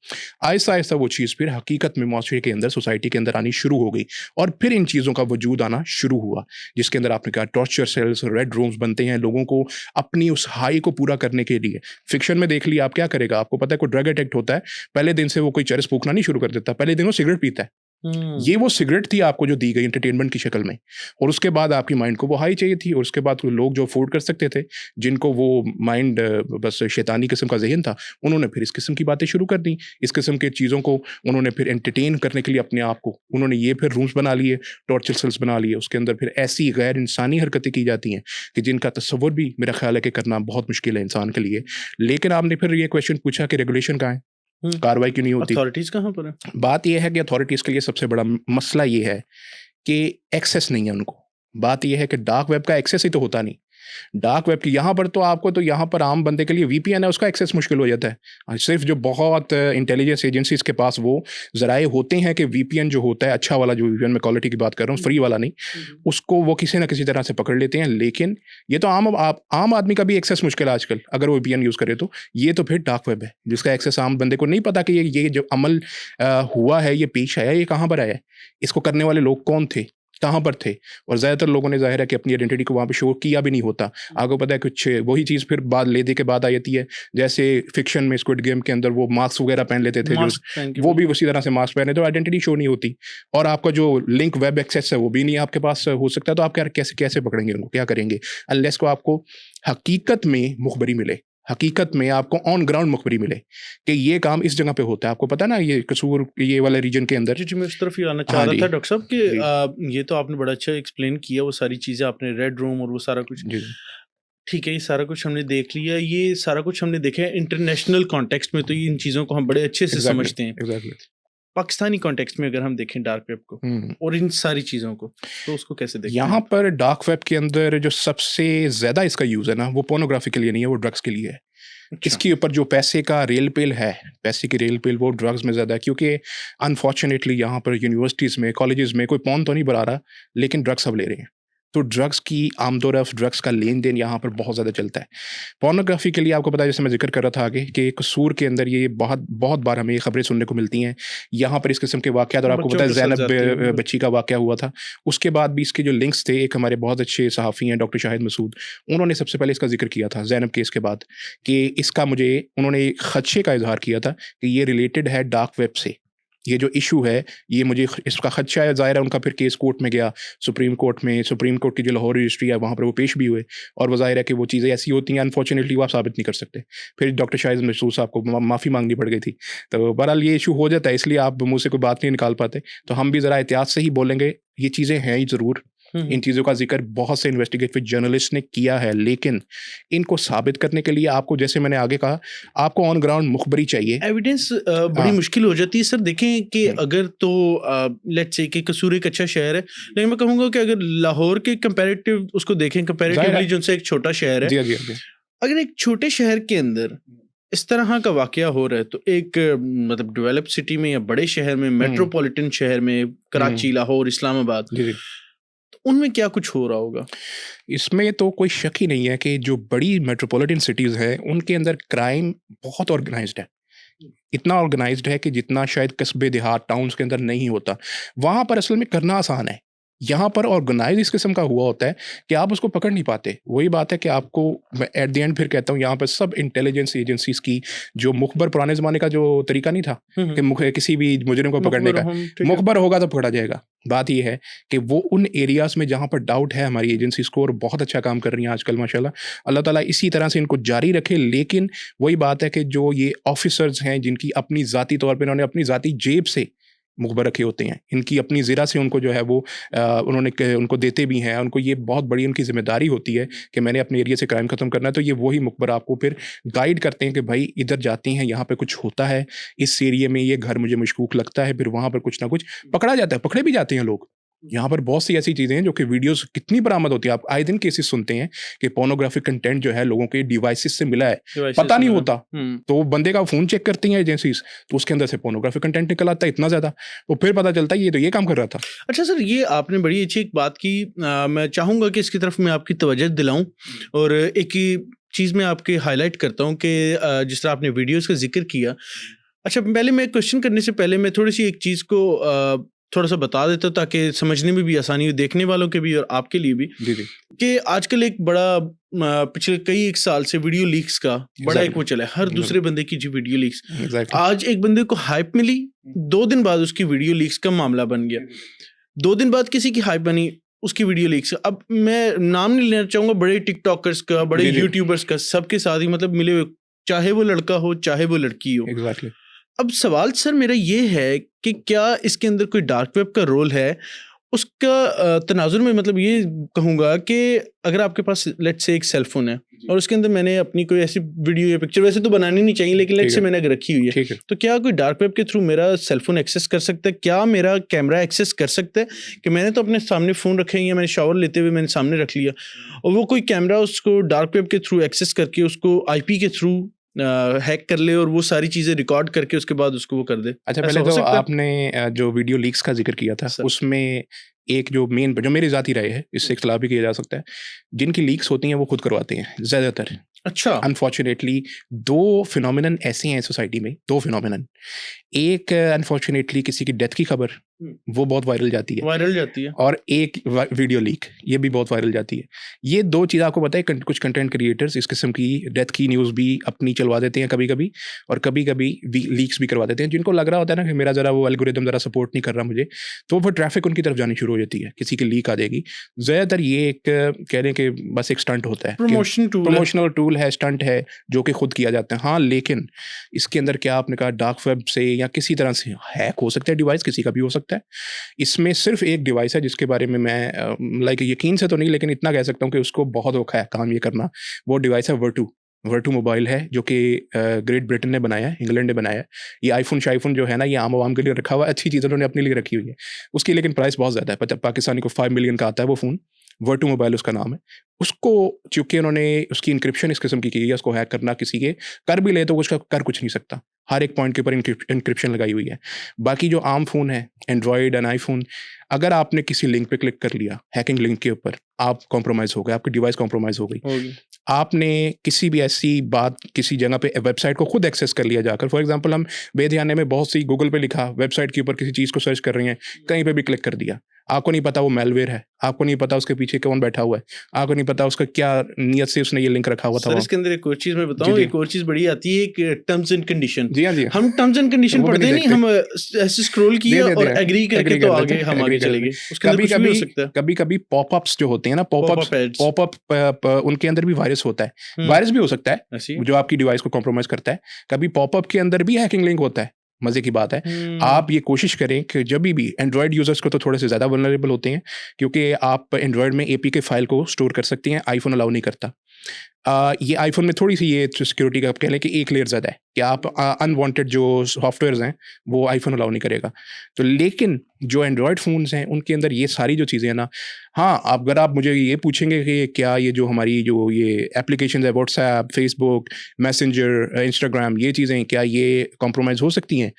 आहिस्ता आहिस्ता वो चीज़ फिर हकीकत में माशरे के अंदर सोसाइटी के अंदर आनी शुरू हो गई और फिर इन चीज़ों का वजूद आना शुरू हुआ जिसके अंदर आपने कहा टॉर्चर सेल्स रेड रूम्स बनते हैं लोगों को अपनी उस हाई को पूरा करने के लिए। फिक्शन में देख लिया आप क्या करेगा आपको पता है कोई ड्रग अडिक्ट होता है पहले दिन से वो कोई चरस फूकना नहीं शुरू कर देता पहले दिन वो सिगरेट पीता है। ये वो सिगरेट थी आपको जो दी गई एंटरटेनमेंट की शक्ल में और उसके बाद आपकी माइंड को वो हाई चाहिए थी और उसके बाद लोग जो अफोर्ड कर सकते थे जिनको वो माइंड बस शैतानी किस्म का जहन था उन्होंने फिर इस किस्म की बातें शुरू कर दी। इस किस्म के चीज़ों को उन्होंने फिर एंटरटेन करने के लिए अपने आप को उन्होंने ये फिर रूम्स बना लिए टॉर्चर सेल्स बना लिए। उसके अंदर फिर ऐसी गैर इंसानी हरकतें की जाती हैं कि जिनका तस्वुर भी मेरा ख्याल है कि करना बहुत मुश्किल है इंसान के लिए। लेकिन आपने फिर ये क्वेश्चन पूछा कि रेगुलेशन कहाँ है कार्रवाई क्यों नहीं होती अथॉरिटीज कहाँ पर है? बात यह है कि अथॉरिटीज़ के लिए सबसे बड़ा मसला ये है कि एक्सेस नहीं है उनको। बात यह है कि डार्क वेब का एक्सेस ही तो होता नहीं। डार्क वेब की यहाँ पर तो आपको तो यहाँ पर आम बंदे के लिए वीपीएन है उसका एक्सेस मुश्किल हो जाता है। सिर्फ जो बहुत इंटेलिजेंस एजेंसीज के पास वो जराए होते हैं कि वीपीएन जो होता है अच्छा वाला जो वीपीएन में क्वालिटी की बात कर रहा हूँ फ्री वाला नहीं उसको वो किसी ना किसी तरह से पकड़ लेते हैं। लेकिन ये तो आम आदमी का भी एक्सेस मुश्किल है आजकल अगर वो वीपीएन यूज़ करे तो। ये तो फिर डार्क वेब है जिसका एक्सेस आम बंदे को नहीं पता कि ये जो अमल हुआ है ये पेश आया ये कहाँ पर आया है इसको करने वाले लोग कौन थे कहाँ पर थे। और ज़्यादातर लोगों ने जाहिर है कि अपनी आइडेंटिटी को वहाँ पे शो किया भी नहीं होता। आपको पता है कुछ वही चीज़ फिर बाद ले दे के बाद आ जाती है जैसे फिक्शन में स्क्विड गेम के अंदर वो मास्क वगैरह पहन लेते थे जो वो भी उसी तरह से मास्क पहने तो आइडेंटिटी शो नहीं होती और आपका जो लिंक वेब एक्सेस है वो भी नहीं आपके पास हो सकता। तो आप क्या कैसे पकड़ेंगे उनको क्या करेंगे अनलेस को आपको हकीकत में मुखबरी मिले हकीकत में आपको ऑन ग्राउंड मुखबरी मिले कि ये काम इस जगह पे होता है। आपको पता ना ये कसूर ये वाले रीजन के अंदर जी मैं उस तरफ ही आना चाह रहा था डॉक्टर साहब कि ये तो आपने बड़ा अच्छा एक्सप्लेन किया वो सारी चीज़ें आपने रेड रूम और वो सारा कुछ ठीक है। ये सारा कुछ हमने देख लिया ये सारा कुछ हमने देखा है इंटरनेशनल कॉन्टेक्स्ट में तो इन चीज़ों को हम बड़े अच्छे से समझते हैं। पाकिस्तानी कॉन्टेक्स्ट में अगर हम देखें डार्क वेब को और इन सारी चीज़ों को तो उसको कैसे देखते हैं? यहाँ पर डार्क वेब के अंदर जो सबसे ज़्यादा इसका यूज़ है ना वो पोर्नोग्राफी के लिए नहीं है वो ड्रग्स के लिए है। इसके ऊपर जो पैसे का रेल पेल है पैसे की रेल पेल वो ड्रग्स में ज़्यादा है क्योंकि अनफॉर्चुनेटली यहाँ पर यूनिवर्सिटीज़ में कॉलेजेस में कोई पॉन तो नहीं बढ़ा रहा लेकिन ड्रग्स सब ले रहे हैं। तो ड्रग्स की आमदोरफ़ ड्रग्स का लेन देन यहाँ पर बहुत ज़्यादा चलता है। पोर्नोग्राफी के लिए आपको पता है जैसे मैं जिक्र कर रहा था आगे कि कसूर के अंदर ये बहुत बार हमें खबरें सुनने को मिलती हैं यहाँ पर इस किस्म के वाक़यात। और आपको पता है ज़ैनब बच्ची का वाक़या हुआ था उसके बाद भी इसके जो लिंक्स थे एक हमारे बहुत अच्छे सहाफ़ी हैं डॉक्टर शाहिद मसूद उन्होंने सबसे पहले इसका जिक्र किया था ज़ैनब केस के बाद कि इसका उन्होंने खदशे का इजहार किया था कि ये रिलेटेड है डार्क वेब से। ये जो इशू है ये मुझे इसका खदशा है। ज़ाहिर है उनका फिर केस कोर्ट में गया सुप्रीम कोर्ट की जो लाहौर रजिस्ट्री है वहाँ पर वो पेश भी हुए और वो ज़ाहिर है कि वो चीज़ें ऐसी होती हैं अनफॉर्चुनेटली वो आप साबित नहीं कर सकते। फिर डॉक्टर शाहिद मसूद साहब को माफ़ी मांगनी पड़ गई थी। तो बहरहाल ये इशू हो जाता है इसलिए आप मुँह से कोई बात नहीं निकाल पाते। तो हम भी ज़रा एहतियात से ही बोलेंगे ये चीज़ें हैं ही ज़रूर। इन चीज़ों का जिक्र बहुत से इन्वेस्टिगेटिव जर्नलिस्ट ने किया है लेकिन इनको साबित करने के लिए आपको जैसे मैंने आगे कहा आपको ऑन ग्राउंड मुखबरी चाहिए एविडेंस बड़ी मुश्किल हो जाती है सर। देखें कि अगर तो लेट्स से कि कसूर एक अच्छा शहर है लेकिन मैं कहूँगा कि अगर लाहौर के कंपैरेटिव उसको देखें कंपैरेटिवली जो एक छोटा शहर है अगर एक छोटे शहर के अंदर इस तरह का वाकया हो रहा है तो एक मतलब डेवलप सिटी में या बड़े शहर में मेट्रोपॉलिटन शहर में कराची लाहौर इस्लामाबाद उनमें क्या कुछ हो रहा होगा? इसमें तो कोई शक ही नहीं है कि जो बड़ी मेट्रोपॉलिटन सिटीज़ हैं, उनके अंदर क्राइम बहुत ऑर्गेनाइज़्ड है। इतना ऑर्गेनाइज़्ड है कि जितना शायद कस्बे, देहात, टाउन्स के अंदर नहीं होता। वहाँ पर असल में करना आसान है। यहाँ पर ऑर्गेनाइज़ इस किस्म का हुआ होता है कि आप उसको पकड़ नहीं पाते। वही बात है कि आपको, मैं एट द एंड फिर कहता हूँ, यहाँ पर सब इंटेलिजेंस एजेंसीज़ की जो मुखबर, पुराने ज़माने का जो तरीका नहीं था कि किसी भी मुजरिम को पकड़ने का, मुखबर होगा तो पकड़ा जाएगा। बात ये है कि वो उन एरियाज़ में जहाँ पर डाउट है, हमारी एजेंसीज़ को, और बहुत अच्छा काम कर रही हैं आजकल माशाल्लाह। अल्लाह ताला इसी तरह से इनको जारी रखे। लेकिन वही बात है कि जो ये ऑफ़िसर्स हैं, जिनकी अपनी ज़ाती तौर पे इन्होंने अपनी ज़ाती जेब से मुखबर रखे होते हैं, इनकी अपनी ज़िरा से उनको जो है वो उनको देते भी हैं। उनको ये बहुत बड़ी उनकी ज़िम्मेदारी होती है कि मैंने अपने एरिया से क्राइम ख़त्म करना है। तो ये वही मुखबर आपको फिर गाइड करते हैं कि भाई इधर जाते हैं, यहाँ पे कुछ होता है, इस एरिया में ये घर मुझे मशकूक लगता है। फिर वहाँ पर कुछ ना कुछ पकड़ा जाता है, पकड़े भी जाते हैं लोग। यहाँ पर बहुत सी ऐसी चीज़ें हैं जो कि वीडियोज़ कितनी बरामद होती है। आप आए दिन केसेस सुनते हैं कि पोर्नोग्राफिक कंटेंट जो है लोगों के डिवाइसेस से मिला है, पता नहीं होता। तो बंदे का फ़ोन चेक करती हैं एजेंसीज़, तो उसके अंदर से पोर्नोग्राफिक कंटेंट निकल आता है इतना ज़्यादा, तो फिर पता चलता है ये तो ये काम कर रहा था। अच्छा सर, ये आपने बड़ी अच्छी एक बात की, मैं चाहूँगा कि इसकी तरफ मैं आपकी तवज्जो दिलाऊँ, और एक ही चीज़ मैं आपके हाईलाइट करता हूँ कि जिस तरह आपने वीडियोज़ का ज़िक्र किया। अच्छा, पहले मैं क्वेश्चन करने से पहले मैं थोड़ी-सी एक चीज़ को थोड़ा-सा बता देता हूँ, ताकि समझने में भी आसानी हो, देखने वालों के भी और आपके लिए भी, जी, जी। कि आजकल एक बड़ा पिछले कई एक साल से वीडियो लीक्स का बड़ा एक वो चला है। हर दूसरे बंदे की जी वीडियो लीक्स। एग्ज़ैक्टली। आज एक बंदे को हाइप मिली, 2 दिन बाद उसकी वीडियो लीक्स का मामला बन गया। 2 दिन बाद किसी की हाइप बनी, उसकी वीडियो लीक्स। अब मैं नाम नहीं लेना चाहूँगा बड़े टिकटॉकर्स का, बड़े जी, जी। यूट्यूबर्स का, सबके साथ ही मतलब मिले हुए, चाहे वो लड़का हो, चाहे वो लड़की हो। एग्ज़ैक्टली। अब सवाल सर मेरा ये है कि क्या इसके अंदर कोई डार्क वेब का रोल है? उसका तनाज़ुर में मतलब ये कहूँगा कि अगर आपके पास लेट्स से एक सेल फ़ोन है और उसके अंदर मैंने अपनी कोई ऐसी वीडियो या पिक्चर, वैसे तो बनानी नहीं चाहिए, लेकिन लेट्स से मैंने अगर रखी हुई है, ठीक है। तो क्या कोई डार्क वेब के थ्रू मेरा सेल फ़ोन एक्सेस कर सकता है? क्या मेरा कैमरा एक्सेस कर सकता है कि मैंने तो अपने सामने फ़ोन रखे हैं या मैंने शावर लेते हुए मैंने सामने रख लिया, और वो कोई कैमरा उसको डार्क वेब के थ्रू एक्सेस करके उसको आईपी के थ्रू हैक कर ले और वो सारी चीज़ें रिकॉर्ड करके उसके बाद उसको वो कर दे? अच्छा, ऐसा पहले हो तो सकता है? आपने जो वीडियो लीक्स का ज़िक्र किया था, सर। उसमें एक जो मेरी ज़ाती राय है, इससे इख्तिलाफ भी किया जा सकता है, जिनकी लीक्स होती हैं वो खुद करवाते हैं ज़्यादातर। अच्छा। अनफॉर्चुनेटली 2 फिनोमिनन ऐसे हैं सोसाइटी में, 2 फिनोमिनन। एक अनफॉर्चुनेटली किसी की डेथ की खबर, वो बहुत वायरल जाती है, वायरल जाती है। और एक वीडियो लीक, ये भी बहुत वायरल जाती है। ये 2 चीज़ आपको पता है, कुछ कंटेंट क्रिएटर्स इस किस्म की डेथ की न्यूज़ भी अपनी चलवा देते हैं कभी-कभी, और कभी-कभी लीक्स भी करवा देते हैं, जिनको लग रहा होता है ना कि मेरा ज़रा वो एल्गोरिदम ज़रा सपोर्ट नहीं कर रहा मुझे, तो वो ट्रैफिक उनकी तरफ जानी शुरू हो जाती है, किसी की लीक आ जाएगी। ज़्यादातर ये एक कह लें कि बस एक स्टंट होता है, प्रमोशनल टूल है, स्टंट है, जो कि खुद किया जाता है। हाँ, लेकिन इसके अंदर क्या आपने कहा डार्क वेब से या किसी तरह से हैक हो सकता है डिवाइस, किसी का भी हो सकता है। इसमें सिर्फ एक डिवाइस है जिसके बारे में मैं लाइक यकीन से तो नहीं, लेकिन इतना कह सकता हूँ कि उसको बहुत औखा है काम ये करना। वो डिवाइस है वर्टू मोबाइल है, जो कि ग्रेट ब्रिटेन ने बनाया है, इंग्लैंड ने बनाया है। ये आईफ़ोन जो है ना, ये आम आवाम के लिए रखा हुआ है, अच्छी चीज़ उन्होंने अपने लिए रखी हुई है। उसकी लेकिन प्राइस बहुत ज़्यादा है, पाकिस्तानी को 5 मिलियन का आता है वो फ़ोन। वर्टू मोबाइल उसका नाम है। उसको चूँकि उन्होंने उसकी एन्क्रिप्शन इस किस्म की है, उसको हैक करना किसी के कर भी ले तो उसका कर कुछ नहीं सकता। हर एक पॉइंट के ऊपर एन्क्रिप्शन लगाई हुई है। बाकी जो आम फ़ोन है, एंड्रॉयड एंड आईफ़ोन, अगर आपने किसी लिंक पे क्लिक कर लिया, हैकिंग लिंक के ऊपर, आप कॉम्प्रोमाइज़ हो गए, आपकी डिवाइस कॉम्प्रोमाइज़ हो गई। आपने किसी भी ऐसी बात किसी जगह पे वेबसाइट को खुद एक्सेस कर लिया जाकर, फॉर एग्जांपल हम बेध्याने में बहुत सी गूगल पे लिखा, वेबसाइट के ऊपर किसी चीज़ को सर्च कर रहे हैं, कहीं पे भी क्लिक कर दिया। आपको नहीं पता वो मैलवेयर है, आपको नहीं पता उसके पीछे कौन बैठा हुआ है, आपको नहीं पता उसका क्या नियत से उसने ये लिंक रखा हुआ था। सर, इसके अंदर एक और चीज़ मैं बताऊँ, जी। एक और चीज़ बड़ी आती है, एक टर्म्स एंड कंडीशन। जी हाँ, जी हाँ। हम टर्म्स एंड कंडीशन वो भी पढ़ते नहीं नहीं, हम ऐसे स्क्रॉल किया दे और देते हैं, एग्री करके एग्री तो कर आगे देते हैं, हम एग्री आगे कर चले देते गए। हैं। उसके अंदर कुछ भी हो सकता है। कभी-कभी पॉपअप्स जो होते हैं ना, पॉपअप एड्स। पॉपअप उनके अंदर भी वायरस होता है। वायरस भी हो सकता है, ऐसी? जो आपकी डिवाइस को कॉम्प्रोमाइज़ करता है। कभी पॉपअप के अंदर भी हैकिंग लिंक होता है। मज़े की बात है। आप ये कोशिश करें कि जभी भी एंड्रॉयड यूज़र्स को तो थोड़े से ज़्यादा वल्नरेबल होते हैं, क्योंकि आप एंड्रॉयड में एपीके फ़ाइल को स्टोर कर सकते हैं, आईफ़ोन अलाउ नहीं करता। ये आईफ़ोन में थोड़ी-सी ये सिक्योरिटी का आप कह लें कि एक लेयर ज़्यादा है कि आप अनवांटेड जो सॉफ्टवेयर्स हैं, वो आईफ़ोन अलाउ नहीं करेगा। तो लेकिन जो एंड्रॉयड फ़ोन्स हैं, उनके अंदर ये सारी जो चीज़ें हैं ना, हाँ, अगर आप मुझे ये पूछेंगे कि क्या ये जो हमारी जो ये एप्लीकेशंस है, व्हाट्सऐप, फेसबुक, मैसेंजर, इंस्टाग्राम, ये चीज़ें क्या ये कॉम्प्रोमाइज़ हो सकती हैं?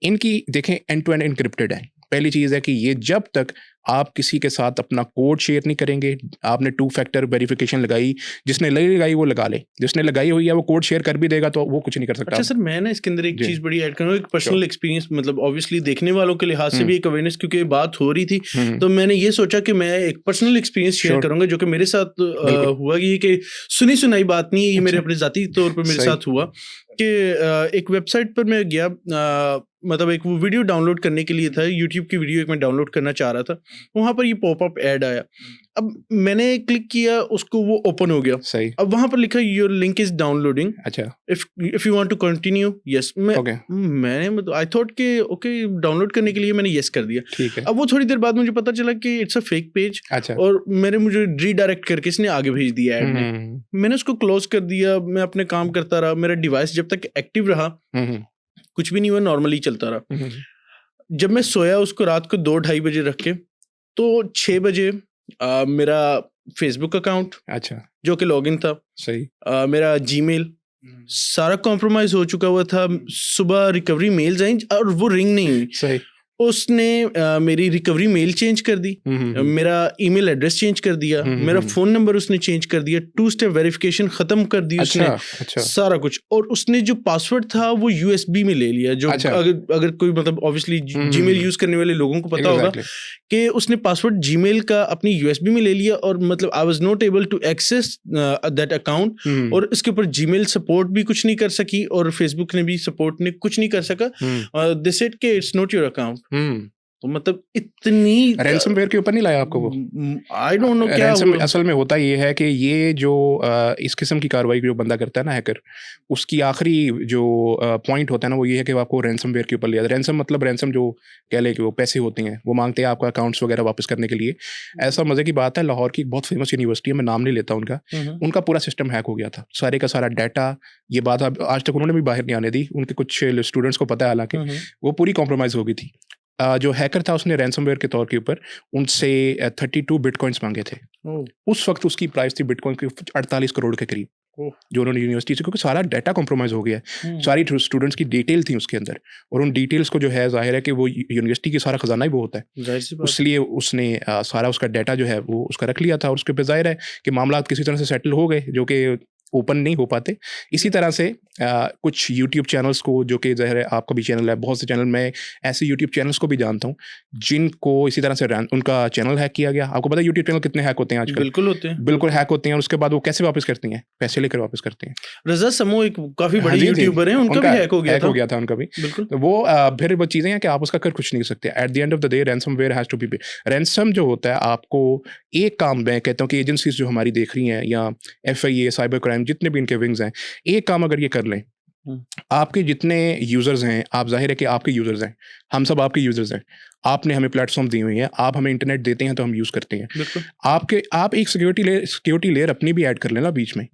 इनकी देखें एंड टू एंड एन्क्रिप्टेड है। पहली चीज़ है कि ये जब तक आप किसी के साथ अपना कोड शेयर नहीं करेंगे, आपने 2 फैक्टर वेरिफिकेशन लगाई, जिसने नहीं लगाई वो लगा ले, जिसने लगाई हुई है वो कोड शेयर कर भी देगा तो वो कुछ नहीं कर सकता। अच्छा सर, मैं ना इसके अंदर एक जी। चीज़ बड़ी ऐड करूँगा, एक पर्सनल एक्सपीरियंस, मतलब ऑब्वियसली देखने वालों के लिहाज से भी एक अवेयरनेस, क्योंकि बात हो रही थी, तो मैंने ये सोचा कि मैं एक पर्सनल एक्सपीरियंस शेयर Sure. करूँगा जो कि मेरे साथ बिल्कुल। हुआ। ये कि सुनी सुनाई बात नहीं है, ये मेरे अच्छा। अपने ज़ाती तौर पर मेरे सही। साथ हुआ कि एक वेबसाइट पर मैं गया, मतलब एक वो वीडियो डाउनलोड करने के लिए था, यूट्यूब की वीडियो एक मैं डाउनलोड करना चाह रहा था, वहाँ पर ये पॉपअप ऐड आया। अब मैंने क्लिक किया उसको, वो ओपन हो गया। सही। अब वहाँ पर लिखा योर लिंक इज डाउनलोडिंग, अच्छा। If you want to continue, yes. Okay. मैंने मतलब आई थॉट कि ओके, डाउनलोड करने के लिए मैंने यस कर दिया। ठीक है। अब वो थोड़ी देर बाद मुझे पता चला कि इट्स अ फेक पेज, अच्छा। और मुझे रीडायरेक्ट करके इसने आगे भेज दिया ऐड ने। मैंने उसको क्लोज कर दिया, मैं अपने काम करता रहा, मेरा डिवाइस जब तक एक्टिव रहा कुछ भी नहीं हुआ, नॉर्मली चलता रहा। जब मैं सोया उसको रात को 2-2:30 बजे रख के, तो 6 बजे मेरा फेसबुक अकाउंट, अच्छा। जो कि लॉगिन था, सही। मेरा जीमेल सारा कॉम्प्रोमाइज हो चुका हुआ था। सुबह रिकवरी मेल्स आई और वो रिंग नहीं हुई। सही। उसने मेरी रिकवरी मेल चेंज कर दी, मेरा ईमेल एड्रेस चेंज कर दिया, मेरा फोन नंबर उसने चेंज कर दिया, 2 स्टेप वेरिफिकेशन खत्म कर दी उसने। अच्छा। सारा कुछ। और उसने जो पासवर्ड था वो यूएसबी में ले लिया, जो अच्छा। अगर कोई मतलब ऑब्वियसली जीमेल यूज करने वाले लोगों को पता होगा कि उसने पासवर्ड जीमेल का अपनी यूएसबी में ले लिया, और मतलब I was not able to access that account, और इसके ऊपर जीमेल सपोर्ट भी कुछ नहीं कर सकी, और फेसबुक ने भी सपोर्ट ने कुछ नहीं कर सका। दे सेड कि इट्स नॉट योर अकाउंट। तो मतलब इतनी रैंसमवेयर के ऊपर नहीं लाया आपको वो? आई डोंट नो क्या रैंसम हुआ। असल में होता ये है कि ये जो इस किस्म की कार्रवाई जो बंदा करता है ना, हैकर, उसकी आखिरी जो पॉइंट होता है ना वो ये है कि वो आपको रैंसमवेयर के ऊपर लिया। रैंसम मतलब रैंसम जो कह ले कि वो पैसे होते हैं, वो मांगते हैं आपका अकाउंट्स वगैरह वापस करने के लिए। ऐसा मजे की बात है, लाहौर की एक बहुत फेमस यूनिवर्सिटी है, मैं नाम नहीं लेता उनका पूरा सिस्टम हैक हो गया था, सारे का सारा डाटा। ये बात अब आज तक उन्होंने भी बाहर नहीं आने दी, उनके कुछ स्टूडेंट्स को पता है, हालांकि वो पूरी कॉम्प्रोमाइज हो गई थी। जो हैकर था उसने रैंसमवेयर के तौर के ऊपर उनसे 32 बिटकॉइंस मांगे थे। उस वक्त उसकी प्राइस थी बिटकॉइन की 48 करोड़ के करीब, जो उन्होंने यूनिवर्सिटी से, क्योंकि सारा डाटा कॉम्प्रोमाइज हो गया है, सारी स्टूडेंट्स की डिटेल थी उसके अंदर, और उन डिटेल्स को जो है जाहिर है कि वो यूनिवर्सिटी की सारा खजाना ही वो होता है, इसलिए उसने सारा उसका डाटा जो है वो उसका रख लिया था, और उसके पे जाहिर है कि मामला किसी तरह से सेटल हो गए, जो कि ओपन नहीं हो पाते। इसी तरह से कुछ यूट्यूब चैनल्स को, जो कि ज़ाहिर है आपका भी चैनल है, बहुत से चैनल, मैं ऐसे यूट्यूब चैनल्स को भी जानता हूँ जिनको इसी तरह से उनका चैनल हैक किया गया। आपको पता है यूट्यूब चैनल कितने हैक होते हैं आजकल? बिल्कुल होते हैं, बिल्कुल हैक होते हैं, और उसके बाद वो कैसे वापस करते हैं? पैसे लेकर वापस करते हैं। रज़ा समो एक काफ़ी बड़े यूट्यूबर हैं, उनका भी हैक हो गया था उनका भी। बिल्कुल। तो वो फिर वो चीज़ें हैं कि आप उसका कर कुछ नहीं कर सकते। At the end of the day ransomware has to be pay. Ransom जो होता है, आपको एक काम, मैं कहता हूँ कि एजेंसीज जो हमारी देख रही हैं, या FIA, साइबर क्राइम, जितने भी इनके विंग्स हैं, एक काम अगर ये कर लें, आपके जितने यूजर्स हैं, आप जाहिर है कि आपके यूजर्स हैं, हम सब आपके यूजर्स हैं, आपने हमें प्लेटफॉर्म दी हुई है, आप हमें इंटरनेट देते हैं तो हम यूज करते हैं। आप एक सिक्योरिटी लेयर अपनी भी ऐड कर लेना बीच में।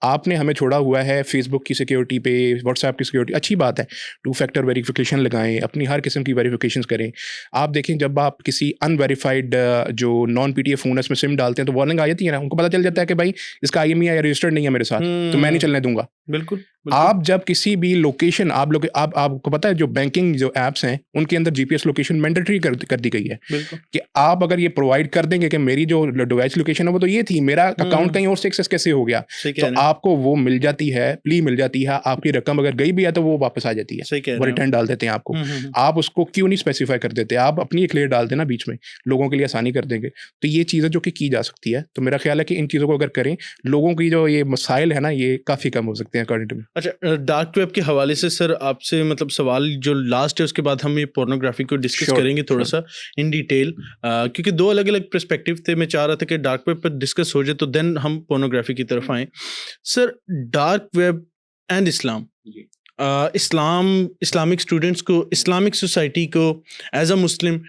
आपने हमें छोड़ा हुआ है फेसबुक की सिक्योरिटी पे, व्हाट्सएप की सिक्योरिटी, अच्छी बात है, 2 फैक्टर वेरिफिकेशन लगाएं, अपनी हर किस्म की वेरिफिकेशन करें। आप देखें, जब आप किसी अनवेरीफाइड जो नॉन PTF फोन है उसमें सिम डालते हैं तो वार्निंग आ जाती है ना, उनको पता चल जाता है कि भाई इसका IMEI रजिस्टर्ड नहीं है मेरे साथ, तो मैं नहीं चलने दूंगा। बिल्कुल। आप जब किसी भी लोकेशन, आपको पता है जो बैंकिंग जो एप्स हैं उनके अंदर GPS लोकेशन मैंडेटरी कर दी गई है कि आप अगर ये प्रोवाइड कर देंगे कि मेरी जो डिवाइस लोकेशन है वो तो ये थी, मेरा अकाउंट कहीं और से एक्सेस कैसे हो गया, तो आपको वो मिल जाती है, प्ली मिल जाती है, आपकी रकम अगर गई भी है तो वो वापस आ जाती है, वो रिटर्न डाल देते हैं आपको। आप उसको क्यों नहीं स्पेसिफाई कर देते? आप अपनी एक लेयर डाल देना बीच में, लोगों के लिए आसानी कर देंगे। तो ये चीज़ें जो कि की जा सकती है, तो मेरा ख्याल है कि इन चीज़ों को अगर करें, लोगों की जो ये मसाइल है ना, ये काफ़ी कम हो सकते हैं अकॉर्डिंग टू मी। अच्छा, डार्क वेब के हवाले से सर आपसे मतलब सवाल जो लास्ट है, उसके बाद हम ये पोर्नोग्राफी को डिस्कस करेंगे थोड़ा सा इन डिटेल, क्योंकि 2 अलग अलग पर्सपेक्टिव थे। मैं चाह रहा था कि डार्क वेब पर डिस्कस हो जाए, तो देन हम पोर्नोग्राफी की तरफ आए। Sir, dark web and Islam, Islamic students को, इस्लामिक सोसाइटी को, as a Muslim,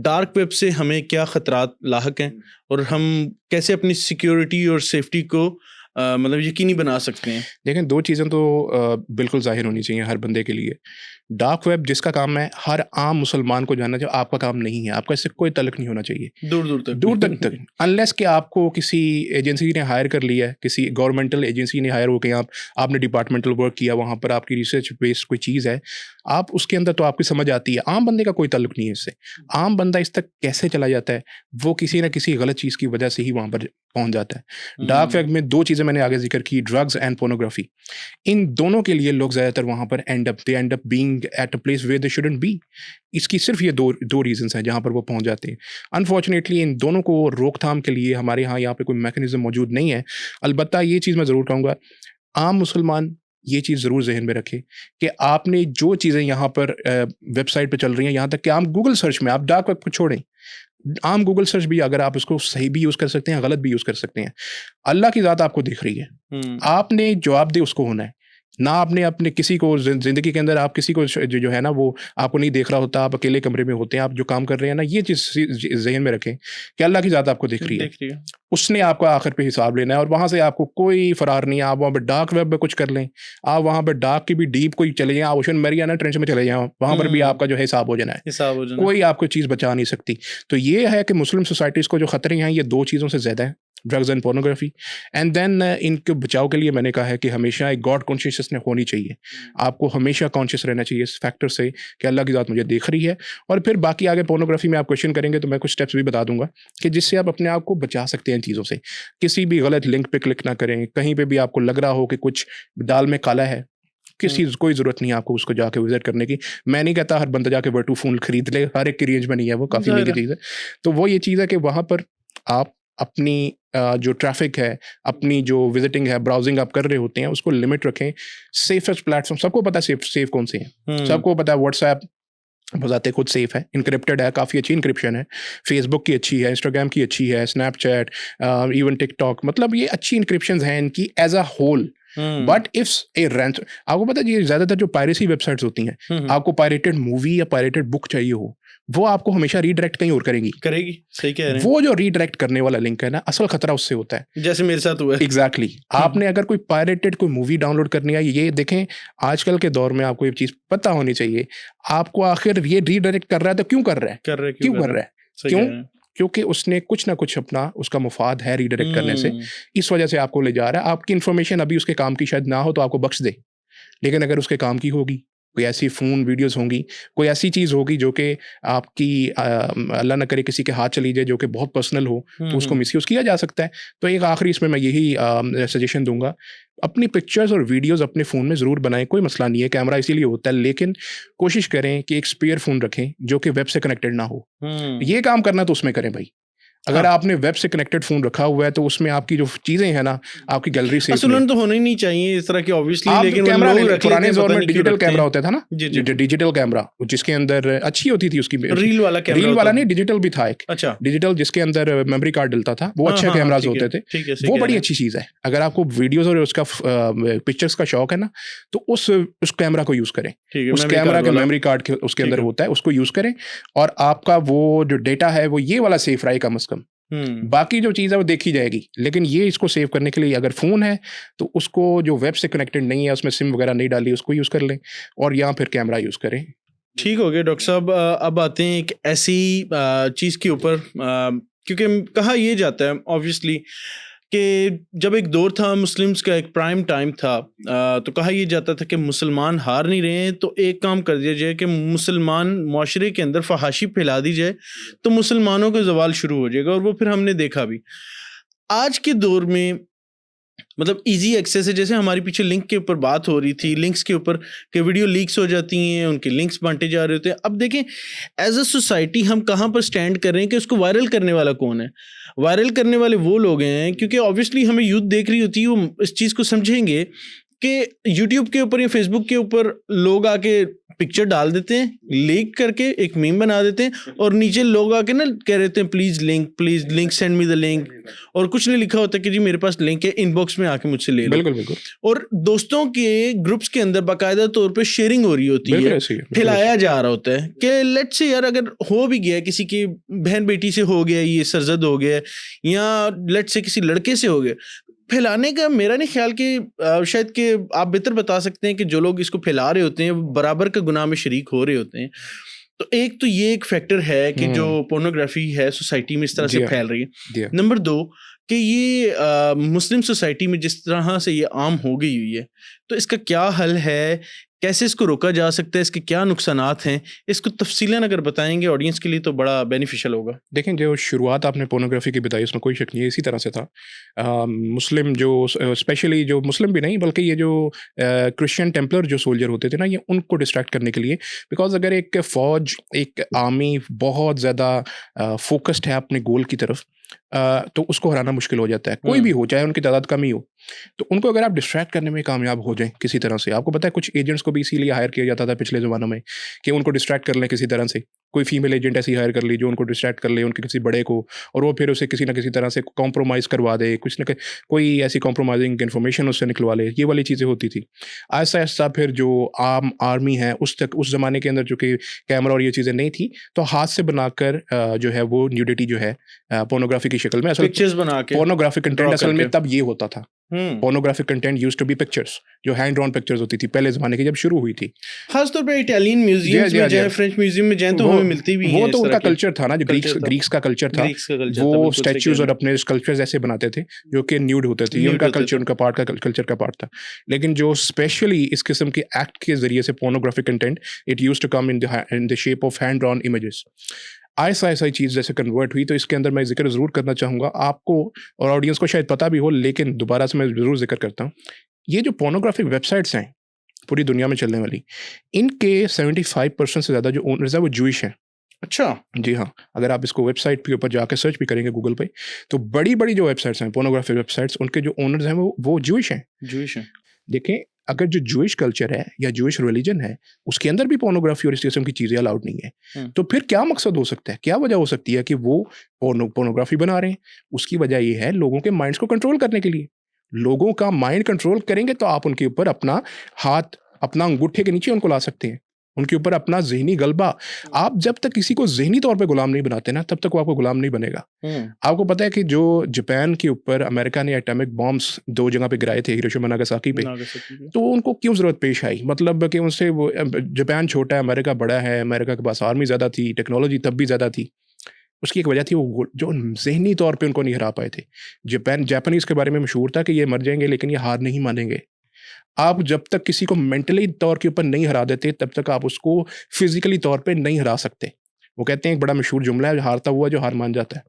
dark web से हमें क्या ख़तरात लाहक हैं, और हम कैसे अपनी सिक्योरिटी और सेफ्टी को मतलब यकीनी बना सकते हैं? देखें, 2 चीज़ें तो बिल्कुल ज़ाहिर होनी चाहिए हर बंदे के लिए। डार्क वेब जिसका काम है हर आम मुसलमान को जानना चाहिए, आपका काम नहीं है, आपका इससे कोई तल्लुक नहीं होना चाहिए। दूर-दूर तक। दूर तक अनलेस कि आपको किसी एजेंसी ने हायर कर लिया है, किसी गवर्नमेंटल एजेंसी ने हायर होके आपने डिपार्टमेंटल वर्क किया, वहाँ पर आपकी रिसर्च बेस्ड कोई चीज़ है, आप उसके अंदर तो आपकी समझ आती है। आम बंदे का कोई ताल्लुक नहीं है इससे। आम बंदा इस तक कैसे चला जाता है, वो किसी न किसी गलत चीज़ की वजह से ही वहाँ पर पहुँच जाता है। डार्क वेब में 2 चीज़ें मैंने आगे ज़िक्र की, ड्रग्स एंड पोर्नोग्राफी। इन दोनों के लिए लोग ज़्यादातर वहाँ पर they end up being at a place where they shouldn't be. इसकी सिर्फ ये 2 रीज़न्स हैं जहाँ पर वो पहुँच जाते हैं। अनफॉर्चुनेटली इन दोनों को रोकथाम के लिए हमारे यहाँ पे कोई मैकेनिज़्म मौजूद नहीं है। अलबत्ता ये चीज़ मैं ज़रूर कहूँगा, आम मुसलमान ये चीज़ ज़रूर ज़हन में रखें कि आपने जो चीज़ें यहाँ पर वेबसाइट पे चल रही हैं, यहाँ तक कि आप गूगल सर्च में, आप डार्क वेब को छोड़ें, आम गूगल सर्च भी अगर आप उसको सही भी यूज़ कर सकते हैं, गलत भी यूज़ कर सकते हैं। अल्लाह की ज़ात आपको दिख रही है। आपने जवाब दे उसको होना है। ना आपने अपने किसी को ज़िंदगी के अंदर आप किसी को जो है ना वो आपको नहीं देख रहा होता, आप अकेले कमरे में होते हैं, आप जो काम कर रहे हैं ना, ये चीज़ ज़हन में रखें कि अल्लाह की ज़ात आपको दिख रही है। उसने आपका आखिर पे हिसाब लेना है और वहाँ से आपको कोई फ़रार नहीं है। आप वहाँ पे डार्क वेब में कुछ कर लें, आप वहाँ पे डार्क की भी डीप कोई चले जाएँ, आप ओशन मैरियाना ट्रेंच में चले जाएँ, वहाँ पर भी आपका जो है हिसाब हो जाना है। कोई आपको चीज़ बचा नहीं सकती। तो ये है कि मुस्लिम सोसाइटीज़ को जो ख़तरे हैं, ये 2 चीज़ों से ज़्यादा है, drugs and pornography. And then इनके बचाव के लिए मैंने कहा है कि हमेशा एक गॉड कॉन्शियसनेस होनी चाहिए। आपको हमेशा कॉन्शियस रहना चाहिए इस फैक्टर से कि अल्लाह की ज़ात मुझे देख रही है। और फिर बाकी आगे पोर्नोग्राफी में आप क्वेश्चन करेंगे तो मैं कुछ स्टेप्स भी बता दूंगा कि जिससे आप अपने आप को बचा सकते हैं इन चीज़ों से। किसी भी गलत लिंक पे क्लिक ना करें, कहीं पे भी आपको लग रहा हो कि कुछ दाल में काला है, कोई ज़रूरत नहीं है आपको उसको जाके विज़िट करने की। मैं नहीं कहता हर बंदा जाके वर्टू फ़ोन खरीद ले, हर एक की रेंज में नहीं है, वो काफ़ी महंगी चीज़ है। तो वो ये चीज़ है कि वहाँ पर आप अपनी जो ट्रैफ़िक है, अपनी जो विज़िटिंग है, ब्राउज़िंग आप कर रहे होते हैं, उसको लिमिट रखें। सेफेस्ट प्लेटफ़ॉर्म सबको पता है सेफ कौन से हैं। सबको पता है व्हाट्सऐप बजाते खुद सेफ है, इनक्रिप्टेड है, काफ़ी अच्छी इनक्रिप्शन है। फेसबुक की अच्छी है, इंस्टाग्राम की अच्छी है, स्नैपचैट, इवन टिकटॉक, मतलब ये अच्छी इनक्रिप्शंस हैं इनकी as a whole. But ifs a rent, आपको पता है ये ज़्यादातर जो पायरेसी वेबसाइट्स होती हैं, आपको पायरेटेड मूवी या पायरेटेड बुक चाहिए हो, वो आपको हमेशा रीडायरेक्ट कहीं और करेगी। सही कह रहे हैं। वो जो रीडायरेक्ट करने वाला लिंक है ना, असल खतरा उससे होता है, जैसे मेरे साथ हुआ है। एग्जैक्टली। आपने अगर कोई पायरेटेड कोई मूवी डाउनलोड करनी है, ये देखें आजकल के दौर में आपको ये चीज़ पता होनी चाहिए, आपको आखिर ये रीडायरेक्ट कर रहा है तो क्यों कर रहा है, क्यों कर रहा है, क्यों? क्योंकि उसने कुछ ना कुछ अपना उसका मुफाद है रीडायरेक्ट करने से, इस वजह से आपको ले जा रहा है। आपकी इन्फॉर्मेशन अभी उसके काम की शायद ना हो तो आपको बख्श दे, लेकिन अगर उसके काम की होगी, कोई ऐसी फ़ोन वीडियोस होंगी, कोई ऐसी चीज़ होगी जो कि आपकी अल्लाह ना करे किसी के हाथ चली जाए जो कि बहुत पर्सनल हो, तो उसको मिसयूज़ किया जा सकता है। तो एक आखिरी इसमें मैं यही सजेशन दूंगा, अपनी पिक्चर्स और वीडियोस अपने फ़ोन में ज़रूर बनाएं, कोई मसला नहीं है, कैमरा इसीलिए होता है, लेकिन कोशिश करें कि एक स्पेयर फ़ोन रखें जो कि वेब से कनेक्टेड ना हो। ये काम करना तो उसमें करें भाई। अगर आपने वेब से कनेक्टेड फ़ोन रखा हुआ है तो उसमें आपकी जो चीज़ें हैं ना, आपकी गैलरी सेफ असल तो होने ही नहीं चाहिए इस तरह की ऑब्वियसली, लेकिन कैमरा पुराने दौर में डिजिटल कैमरा होता था ना, डिजिटल कैमरा जिसके अंदर अच्छी होती थी उसकी रील वाला नहीं, डिजिटल भी था एक। अच्छा, डिजिटल जिसके अंदर मेमोरी कार्ड डलता था, वो अच्छे कैमराज होते थे, वो बड़ी अच्छी चीज़ है। अगर आपको वीडियोस और उसका पिक्चर्स का शौक है ना, तो उस कैमरा को यूज़ करें। उस कैमरा के मेमोरी कार्ड उसके अंदर होता है, उसको यूज़ करें और आपका वो जो डेटा है वो ये वाला सेफ रहे कम से कम। बाकी जो चीज़ है वो देखी जाएगी, लेकिन ये इसको सेव करने के लिए अगर फ़ोन है तो उसको जो वेब से कनेक्टेड नहीं है, उसमें सिम वगैरह नहीं डाली, उसको यूज़ कर लें और या फिर कैमरा यूज़ करें। ठीक हो गया डॉक्टर साहब। अब आते हैं एक ऐसी चीज़ के ऊपर, क्योंकि कहा यह जाता है ऑब्वियसली कि जब एक दौर था मुस्लिम्स का, एक प्राइम टाइम था, तो कहा यह जाता था कि मुसलमान हार नहीं रहे हैं तो एक काम कर दिया जाए कि मुसलमान माशरे के अंदर फहाशी फैला दी जाए तो मुसलमानों का जवाल शुरू हो जाएगा। और वो फिर हमने देखा भी। आज के दौर में मतलब इजी एक्सेस है, जैसे हमारी पीछे लिंक के ऊपर बात हो रही थी, लिंक्स के ऊपर कि वीडियो लीक्स हो जाती हैं, उनके लिंक्स बांटे जा रहे होते हैं। अब देखें एज अ सोसाइटी हम कहाँ पर स्टैंड कर रहे हैं कि उसको वायरल करने वाला कौन है। वायरल करने वाले वो लोग हैं, क्योंकि ऑब्वियसली हमें यूथ देख रही होती है, वो इस चीज़ को समझेंगे कि यूट्यूब के ऊपर या फेसबुक के ऊपर लोग आके पिक्चर डाल देते हैं, लीक करके एक मीम बना देते हैं और नीचे लोग आके ना कह रहे थे please link send me the link, और कुछ नहीं लिखा होता कि जी मेरे पास लिंक है, इनबॉक्स में आके मुझसे ले लो। बिल्कुल। और दोस्तों के ग्रुप्स के अंदर बाकायदा तौर पे शेयरिंग हो रही होती है, फैलाया जा रहा होता है कि लेट्स से यार अगर हो भी गया, किसी की बहन बेटी से हो गया, ये सरजद हो गया, या लेट्स से किसी लड़के से हो गया, फैलाने का मेरा नहीं ख्याल कि शायद कि आप बेहतर बता सकते हैं कि जो लोग इसको फैला रहे होते हैं वो बराबर का गुनाह में शरीक हो रहे होते हैं। तो एक तो ये एक फैक्टर है कि जो पोर्नोग्राफी है सोसाइटी में इस तरह से फैल रही जी है। हाँ। नंबर 2 कि ये मुस्लिम सोसाइटी में जिस तरह से ये आम हो गई हुई है, तो इसका क्या हल है? कैसे इसको रोका जा सकता है? इसके क्या नुकसानात हैं? इसको तफसीलन अगर बताएंगे ऑडियंस के लिए तो बड़ा बेनिफिशियल होगा। देखें, जो शुरुआत आपने पोर्नोग्राफी की बताई उसमें कोई शक नहीं है, इसी तरह से था। मुस्लिम जो स्पेशली जो मुस्लिम भी नहीं बल्कि ये जो क्रिश्चियन टेम्पलर जो सोल्जर होते थे ना, ये उनको डिस्ट्रैक्ट करने के लिए, बिकॉज अगर एक फ़ौज, एक आर्मी बहुत ज़्यादा फोकस्ड है अपने गोल की तरफ, तो उसको हराना मुश्किल हो जाता है, कोई भी हो, चाहे उनकी तादाद कम ही हो। तो उनको अगर आप डिस्ट्रैक्ट करने में कामयाब हो जाएं किसी तरह से, आपको पता है कुछ एजेंट्स को भी इसीलिए हायर किया जाता था पिछले ज़मानों में कि उनको डिस्ट्रैक्ट कर लें किसी तरह से। कोई फीमेल एजेंट ऐसी हायर कर ली जो उनको डिस्ट्रैक्ट कर ले उनके किसी बड़े को, और वो फिर उसे किसी ना किसी तरह से कॉम्प्रोमाइज़ करवा दे, कुछ न कोई ऐसी कॉम्प्रोमाइजिंग इन्फॉर्मेशन उससे निकलवा ले, ये वाली चीज़ें होती थी। आहिस्ता आहिस्ता फिर जो आम आर्मी है उस ज़माने के अंदर चूँकि कैमरा और ये चीज़ें नहीं थी, तो हाथ से बनाकर जो है वो न्यूडिटी जो है पोर्नोग्राफी की शक्ल में, असल पिक्चर्स बना के पोर्नोग्राफिक कंटेंट ड्रॉ असल में करके। तब ये होता था। Pornographic content used to be pictures, जो हैंड ड्रॉन पिक्चर्स होती थी पहले ज़माने की जब शुरू हुई थी। खास तौर पे इटालियन जी, म्यूजियम्स जी, में जी। जाए, फ्रेंच म्यूजियम में जाए तो वो हमें मिलती भी वो हैं तो इस उनका तरह के। कल्चर था ना, जो कल्चर था। ग्रीक्स का कल्चर था। ग्रीक्स का कल्चर था, वो बिल्कुल सही कह स्टैच्यूज रहे और अपने स्कल्पचर्स ऐसे बनाते थे जो कि न्यूड होते थे, ये Nude उनका होते कल्चर, थे। उनका पार्ट का कल्चर का पार्ट था। लेकिन जो स्पेशली इस किस्म के एक्ट के जरिए से pornographic content, it used to come in the shape of hand drawn images. ऐसा ऐसा ही चीज़ जैसे कन्वर्ट हुई, तो इसके अंदर मैं जिक्र ज़रूर करना चाहूँगा आपको, और ऑडियंस को शायद पता भी हो, लेकिन दोबारा से मैं ज़रूर जिक्र करता हूँ। ये जो पोर्नोग्राफिक वेबसाइट्स हैं पूरी दुनिया में चलने वाली, इनके 75% से ज़्यादा जो ओनर्स हैं वो जूइश हैं। अच्छा, जी हाँ, अगर आप इसको वेबसाइट के ऊपर जाके सर्च भी करेंगे गूगल पे, तो बड़ी-बड़ी जो वेबसाइट्स हैं, पोर्नोग्राफिक वेबसाइट्स, उनके जो ओनर्स हैं वो जूइश हैं। जूइश है। देखें, अगर जो जूइश कल्चर है या जूइश रिलीजन है, उसके अंदर भी पोर्नोग्राफी और इस किस्म की चीज़ें अलाउड नहीं है। तो फिर क्या मकसद हो सकता है? क्या वजह हो सकती है कि वो पोर्नोग्राफी बना रहे हैं? उसकी वजह ये है लोगों के माइंड्स को कंट्रोल करने के लिए। लोगों का माइंड कंट्रोल करेंगे तो आप उनके ऊपर अपना हाथ, अपना अंगूठे के नीचे उनको ला सकते हैं। उनके ऊपर अपना ज़हनी गलबा, आप जब तक किसी को ज़हनी तौर पे गुलाम नहीं बनाते ना, तब तक वो आपको गुलाम नहीं बनेगा। आपको पता है कि जो जापान के ऊपर अमेरिका ने एटॉमिक बॉम्ब्स 2 जगह पे गिराए थे, हिरोशिमा नागासाकी पे, तो उनको क्यों ज़रूरत पेश आई? मतलब कि उनसे वो जापान छोटा है, अमेरिका बड़ा है, अमेरिका के पास आर्मी ज़्यादा थी, टेक्नोलॉजी तब भी ज़्यादा थी। उसकी एक वजह थी वो जो ज़हनी तौर पे उनको नहीं हरा पाए थे। जापानीज़ के बारे में मशहूर था कि ये मर जाएँगे लेकिन ये हार नहीं मानेंगे। आप जब तक किसी को मेंटली तौर के ऊपर नहीं हरा देते, तब तक आप उसको फिज़िकली तौर पे नहीं हरा सकते। वो कहते हैं, एक बड़ा मशहूर जुमला है, हारता हुआ जो हार मान जाता है।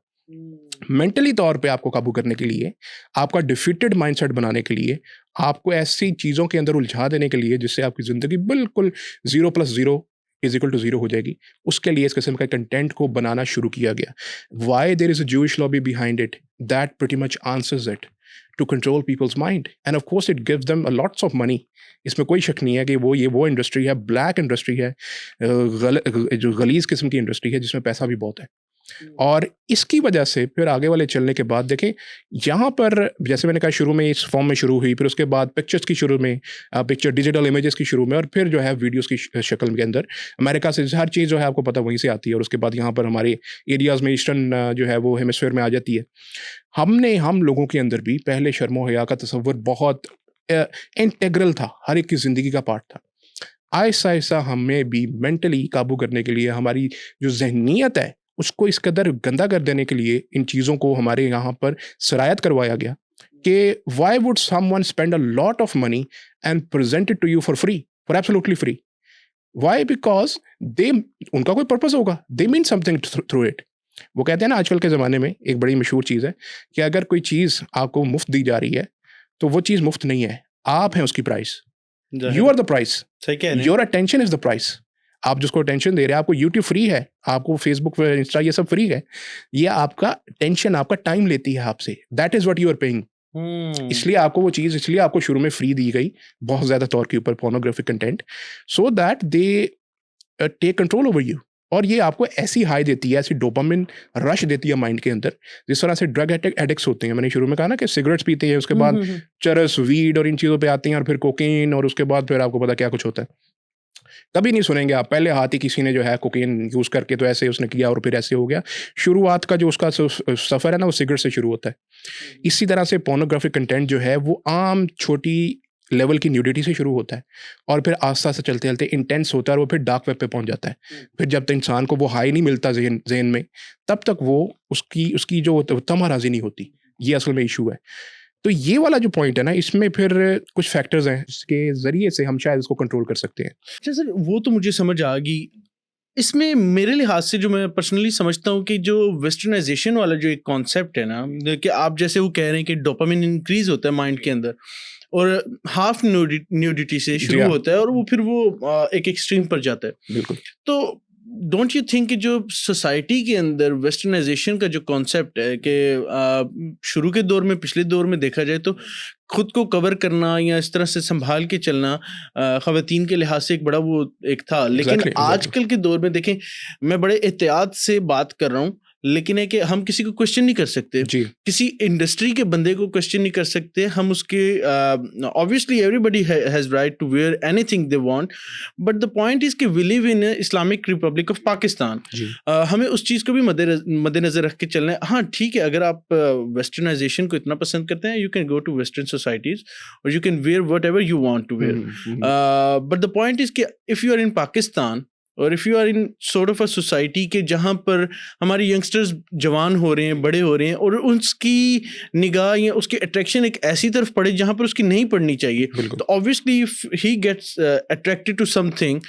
मेंटली तौर पे आपको काबू करने के लिए, आपका डिफीटेड माइंडसेट बनाने के लिए, आपको ऐसी चीज़ों के अंदर उलझा देने के लिए जिससे आपकी ज़िंदगी बिल्कुल 0 + 0 = 0 हो जाएगी, उसके लिए इस किस्म का कंटेंट को बनाना शुरू किया गया। Why there is a Jewish lobby behind it, that pretty much answers it, to control people's mind, and of course it gives them lots of money. इसमें कोई शक नहीं है कि वो इंडस्ट्री है, ब्लैक इंडस्ट्री है, जो गलीज किस्म की इंडस्ट्री है जिसमें पैसा भी बहुत है। और इसकी वजह से फिर आगे वाले चलने के बाद देखें, यहाँ पर जैसे मैंने कहा शुरू में इस फॉर्म में शुरू हुई, फिर उसके बाद पिक्चर्स की शुरू में, पिक्चर डिजिटल इमेजेस की शुरू में, और फिर जो है वीडियोस की शक्ल के अंदर अमेरिका से हर चीज़ जो है आपको पता वहीं से आती है, और उसके बाद यहाँ पर हमारे एरियाज़ में ईस्टर्न जो है वो हेमिस्फीयर में आ जाती है। हम लोगों के अंदर भी पहले शर्म हया का तसव्वुर बहुत इंटेग्रल था, हर एक की ज़िंदगी का पार्ट था। आहिस्ता आहिस्ता हमें भी मेंटली काबू करने के लिए, हमारी जो ज़हनीत है उसको इस कदर गंदा कर देने के लिए, इन चीज़ों को हमारे यहाँ पर सरायत करवाया गया कि why would someone spend a lot of money and present it to you for free, for absolutely free. Why? Because उनका कोई पर्पस होगा, they mean something through it. वो कहते हैं ना, आजकल के ज़माने में एक बड़ी मशहूर चीज़ है कि अगर कोई चीज़ आपको मुफ्त दी जा रही है तो वो चीज़ मुफ्त नहीं है, आप हैं उसकी price. You are the price, सही कह रहे हैं। Your attention is the price. आप जिसको अटेंशन दे रहे हैं, आपको यूट्यूब फ्री है, आपको फेसबुक, इंस्टा, ये सब फ्री है, ये आपका अटेंशन, आपका टाइम लेती है आपसे। That is what you are paying. इसलिए आपको वो चीज़, इसलिए आपको शुरू में फ्री दी गई बहुत ज़्यादा तौर के ऊपर, pornographic content, so that they take control over you. और ये आपको ऐसी हाई देती है, ऐसी डोपामिन रश देती है माइंड के अंदर, जिस तरह से ड्रग एडिक्ट्स होते हैं। मैंने शुरू में कहा ना कि सिगरेट्स पीते हैं, उसके बाद चरस, वीड और इन चीज़ों पे आते हैं, और फिर कोकीन, और उसके बाद फिर आपको पता क्या कुछ होता है। कभी नहीं सुनेंगे आप पहले हाथ ही किसी ने जो है कोकेन यूज़ करके तो ऐसे उसने किया और फिर ऐसे हो गया। शुरुआत का जो उसका सफ़र है ना वो सिगरेट से शुरू होता है। इसी तरह से पोर्नोग्राफिक कंटेंट जो है वो आम छोटी लेवल की न्यूडिटी से शुरू होता है और फिर आस्ता-आस्ता चलते-चलते इंटेंस होता है और वो फिर डार्क वेब पे पहुँच जाता है। फिर जब तक इंसान को वो हाई नहीं मिलता ज़हन में, तब तक वो उसकी जो तमहराज़ी नहीं होती। ये असल में इश्यू है। तो ये वाला जो पॉइंट है ना, इसमें फिर कुछ फैक्टर्स हैं जिसके ज़रिए से हम शायद इसको कंट्रोल कर सकते हैं। अच्छा सर, वो तो मुझे समझ आ गई। इसमें मेरे लिहाज से जो मैं पर्सनली समझता हूँ कि जो वेस्टर्नाइजेशन वाला जो एक कॉन्सेप्ट है ना, कि आप जैसे वो कह रहे हैं कि डोपामिन इंक्रीज होता है माइंड के अंदर और हाफ न्यूडिटी से जी शुरू हाँ, होता है और वो फिर वो एक एक्सट्रीम पर जाता है। बिल्कुल। तो डोंट यू थिंक कि जो सोसाइटी के अंदर वेस्टर्नाइजेशन का जो कॉन्सेप्ट है कि शुरू के दौर में, पिछले दौर में देखा जाए तो खुद को कवर करना या इस तरह से संभाल के चलना ख़वातीन के लिहाज से एक बड़ा वो एक था, लेकिन एग्ज़ैक्टली। आजकल के दौर में देखें, मैं बड़े एहतियात से बात कर रहा हूँ, लेकिन है कि हम किसी को क्वेश्चन नहीं कर सकते, जी, किसी इंडस्ट्री के बंदे को क्वेश्चन नहीं कर सकते हम उसके। Obviously everybody has right to wear anything they want, but the point is कि we live in Islamic Republic of Pakistan. जी। हमें उस चीज़ को भी मद्देनज़र रख के चलना है। हाँ ठीक है, अगर आप वेस्टर्नाइजेशन को इतना पसंद करते हैं, you can go to western societies और you can wear whatever you want to wear, but the point is कि if you are in Pakistan और if you are in sort of a society के जहाँ पर हमारे youngsters जवान हो रहे हैं, बड़े हो रहे हैं और उसकी निगाह या उसकी अट्रैक्शन एक ऐसी तरफ पड़े जहाँ पर उसकी नहीं पड़नी चाहिए, बिल्कुल। तो obviously if he gets attracted to something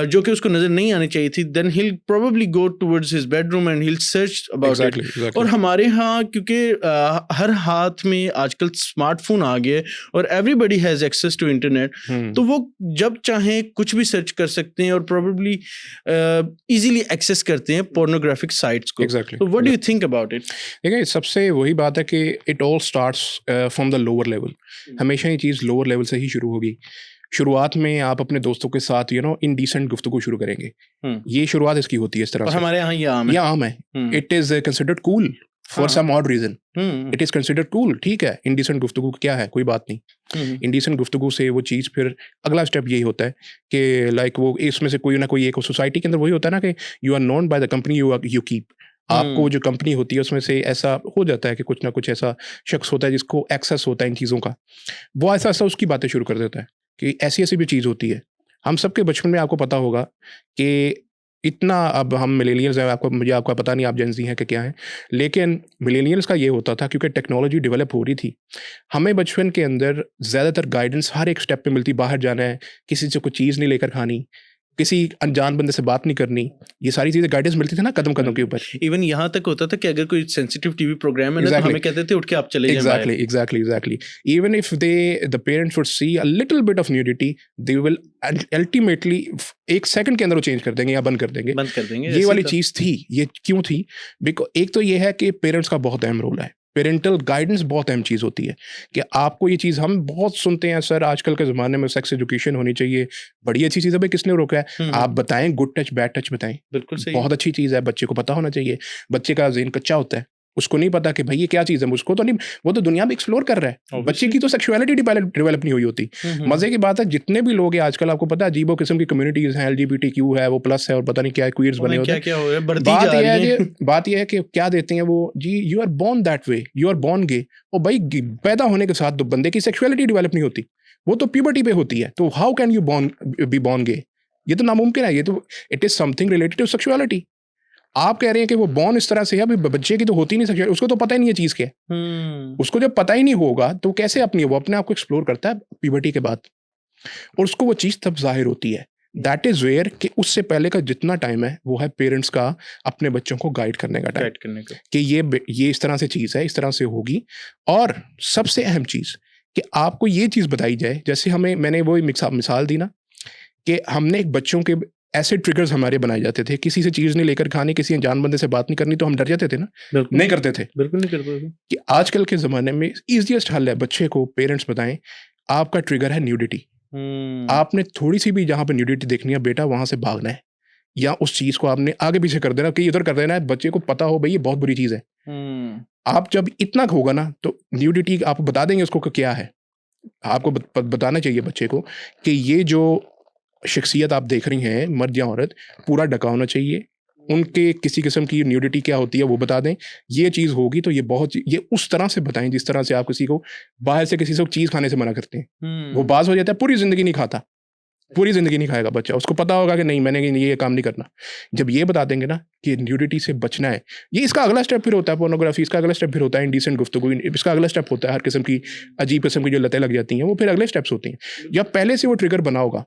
जो कि उसको नज़र नहीं आनी चाहिए थी, then he will probably go towards his bedroom and he will search about it. Exactly. और हमारे यहाँ क्योंकि हर हाथ में आजकल स्मार्टफोन आ गए और everybody has access to internet, तो वो जब चाहें कुछ भी सर्च कर सकते हैं और प्रोबेबली इजीली एक्सेस करते हैं पोर्नोग्राफिक साइट्स को। एग्ज़ैक्टली। तो what do you think about it? देखिए, सबसे वही बात है कि it all starts from the lower level. हमेशा ये चीज़ लोअर लेवल से ही शुरू होगी। शुरुआत में आप अपने दोस्तों के साथ इनडिसेंट गुफ्तगू शुरू करेंगे। ये शुरुआत इसकी होती है इस तरह और से। हमारे यहाँ ये आम है। ये आम है। It is considered cool for some odd reason. It is considered cool, ठीक है। इनडिसेंट गुफ्तगू क्या है, कोई बात नहीं। इनडिसेंट गुफ्तगू से वो चीज़ फिर अगला स्टेप यही होता है कि लाइक वो इसमें से कोई ना कोई एक सोसाइटी के अंदर वही होता है ना कि you are known by the company you keep. आपको वो जो कंपनी होती है उसमें से ऐसा हो जाता है कि कुछ ना कुछ ऐसा शख्स होता है जिसको एक्सेस होता है इन चीज़ों का। वो ऐसा-ऐसा उसकी बातें शुरू कर देता है कि ऐसी-ऐसी भी चीज़ होती है। हम सबके बचपन में आपको पता होगा कि इतना, अब हम मिलेनियल्स हैं, मुझे आपका पता नहीं आप जेन ज़ी हैं कि क्या हैं। लेकिन मिलेनियल्स का ये होता था क्योंकि टेक्नोलॉजी डेवलप हो रही थी। हमें बचपन के अंदर ज़्यादातर गाइडेंस हर एक स्टेप पे मिलती। बाहर जाना है, किसी से कोई चीज़ नहीं लेकर खानी, किसी अनजान बंदे से बात नहीं करनी। ये सारी चीज़ें गाइडेंस मिलती थी ना कदम-कदम के ऊपर। इवन यहाँ तक होता था कि अगर कोई सेंसिटिव टीवी प्रोग्राम है ना, तो Exactly. हमें कहते थे उठ के आप चले जाएं बाहर। Exactly. Even if the parents would see a little bit of nudity, they will ultimately एक सेकंड के अंदर वो चेंज कर देंगे या बंद कर देंगे। बंद कर देंगे। ये ऐसे वाली तो- चीज़ थी। ये क्यों थी? बिकॉज़ एक तो ये है कि पेरेंट्स का बहुत अहम रोल है। पेरेंटल गाइडेंस बहुत अहम चीज़ होती है कि आपको ये चीज़ हम बहुत सुनते हैं, सर आजकल के ज़माने में सेक्स एजुकेशन होनी चाहिए। बड़ी अच्छी चीज़ है भाई, किसने रोका है? आप बताएं, गुड टच बैड टच बताएं। बिल्कुल सही। बहुत अच्छी चीज़ है, बच्चे को पता होना चाहिए। बच्चे का ज़हन कच्चा होता है, उसको नहीं पता कि भाई ये क्या चीज़ है, मुझको तो नहीं, वो तो दुनिया में एक्सप्लोर कर रहा है। बच्चे की तो सेक्सुअलिटी डेवलप नहीं हुई होती। मज़े की बात है, जितने भी लोग हैं आजकल आपको पता है अजीबो किस्म की कम्युनिटीज़ हैं, LGBTQ है, वो प्लस है और पता नहीं क्या क्वीयर्स बने होते हैं। क्या हो रहा है, बढ़ती बात जा ये है रही है। कि बात ये है कि क्या देते हैं वो जी, you are born that way, you are born gay. और भाई पैदा होने के साथ तो बंदे की सेक्सुअलिटी डेवलप नहीं होती, वो तो प्यूबर्टी पे होती है। तो how can you be born gay? ये तो नामुमकिन है। ये तो it is something related to sexuality. आप कह रहे हैं कि वो बॉर्न इस तरह से है, अभी बच्चे की तो होती नहीं सेक्सुअलिटी, उसको तो पता ही नहीं है चीज़ क्या है। उसको जब पता ही नहीं होगा तो कैसे वो अपने आप को एक्सप्लोर करता है प्यूबर्टी के बाद, और उसको वो चीज़ तब जाहिर होती है। दैट इज वेयर कि उससे पहले का जितना टाइम है वो है पेरेंट्स का अपने बच्चों को गाइड करने का टाइम, गाइड करने का कि ये इस तरह से चीज़ है, इस तरह से होगी। और सबसे अहम चीज़ कि आपको ये चीज़ बताई जाए, जैसे मैंने वो मिसाल दी ना कि हमने एक बच्चों के ऐसे ट्रिगर्स हमारे बनाए जाते थे, किसी से चीज़ नहीं लेकर खानी, किसी अनजान बंदे से बात नहीं करनी, तो हम डर जाते थे ना, नहीं करते थे। बिल्कुल नहीं करते थे। कि आजकल के ज़माने में ईजिएस्ट हल है, बच्चे को पेरेंट्स बताएं आपका ट्रिगर है न्यूडिटी। आपने थोड़ी सी भी जहाँ पे न्यूडिटी देखनी है बेटा, वहाँ से भागना है, या उस चीज़ को आपने आगे पीछे कर देना, कि इधर कर देना है, बच्चे को पता हो भाई ये बहुत बुरी चीज़ है। आप जब इतना होगा ना तो न्यूडिटी आप बता देंगे उसको कि क्या है। आपको बताना चाहिए बच्चे को कि ये जो शख्सियत आप देख रही हैं, मर्द या औरत, पूरा ढका होना चाहिए। उनके किसी किस्म की न्यूडिटी क्या होती है वो बता दें। ये चीज़ होगी तो ये उस तरह से बताएं जिस तरह से आप किसी को बाहर से किसी से चीज़ खाने से मना करते हैं। वो बाज हो जाता है, पूरी ज़िंदगी नहीं खाता, पूरी ज़िंदगी नहीं खाएगा बच्चा। उसको पता होगा कि नहीं, मैंने ये काम नहीं करना। जब ये बता देंगे ना कि न्यूडिटी से बचना है, ये इसका अगला स्टेप फिर होता है पोर्नोग्राफी, इसका अगला स्टेप फिर होता है इंडिसेंट गुफ्तगू, इसका अगला स्टेप होता है हर किस्म की अजीब किस्म की जो लतें लग जाती हैं, वो फिर अगले स्टेप्स होते हैं। जब पहले से वो ट्रिगर बना होगा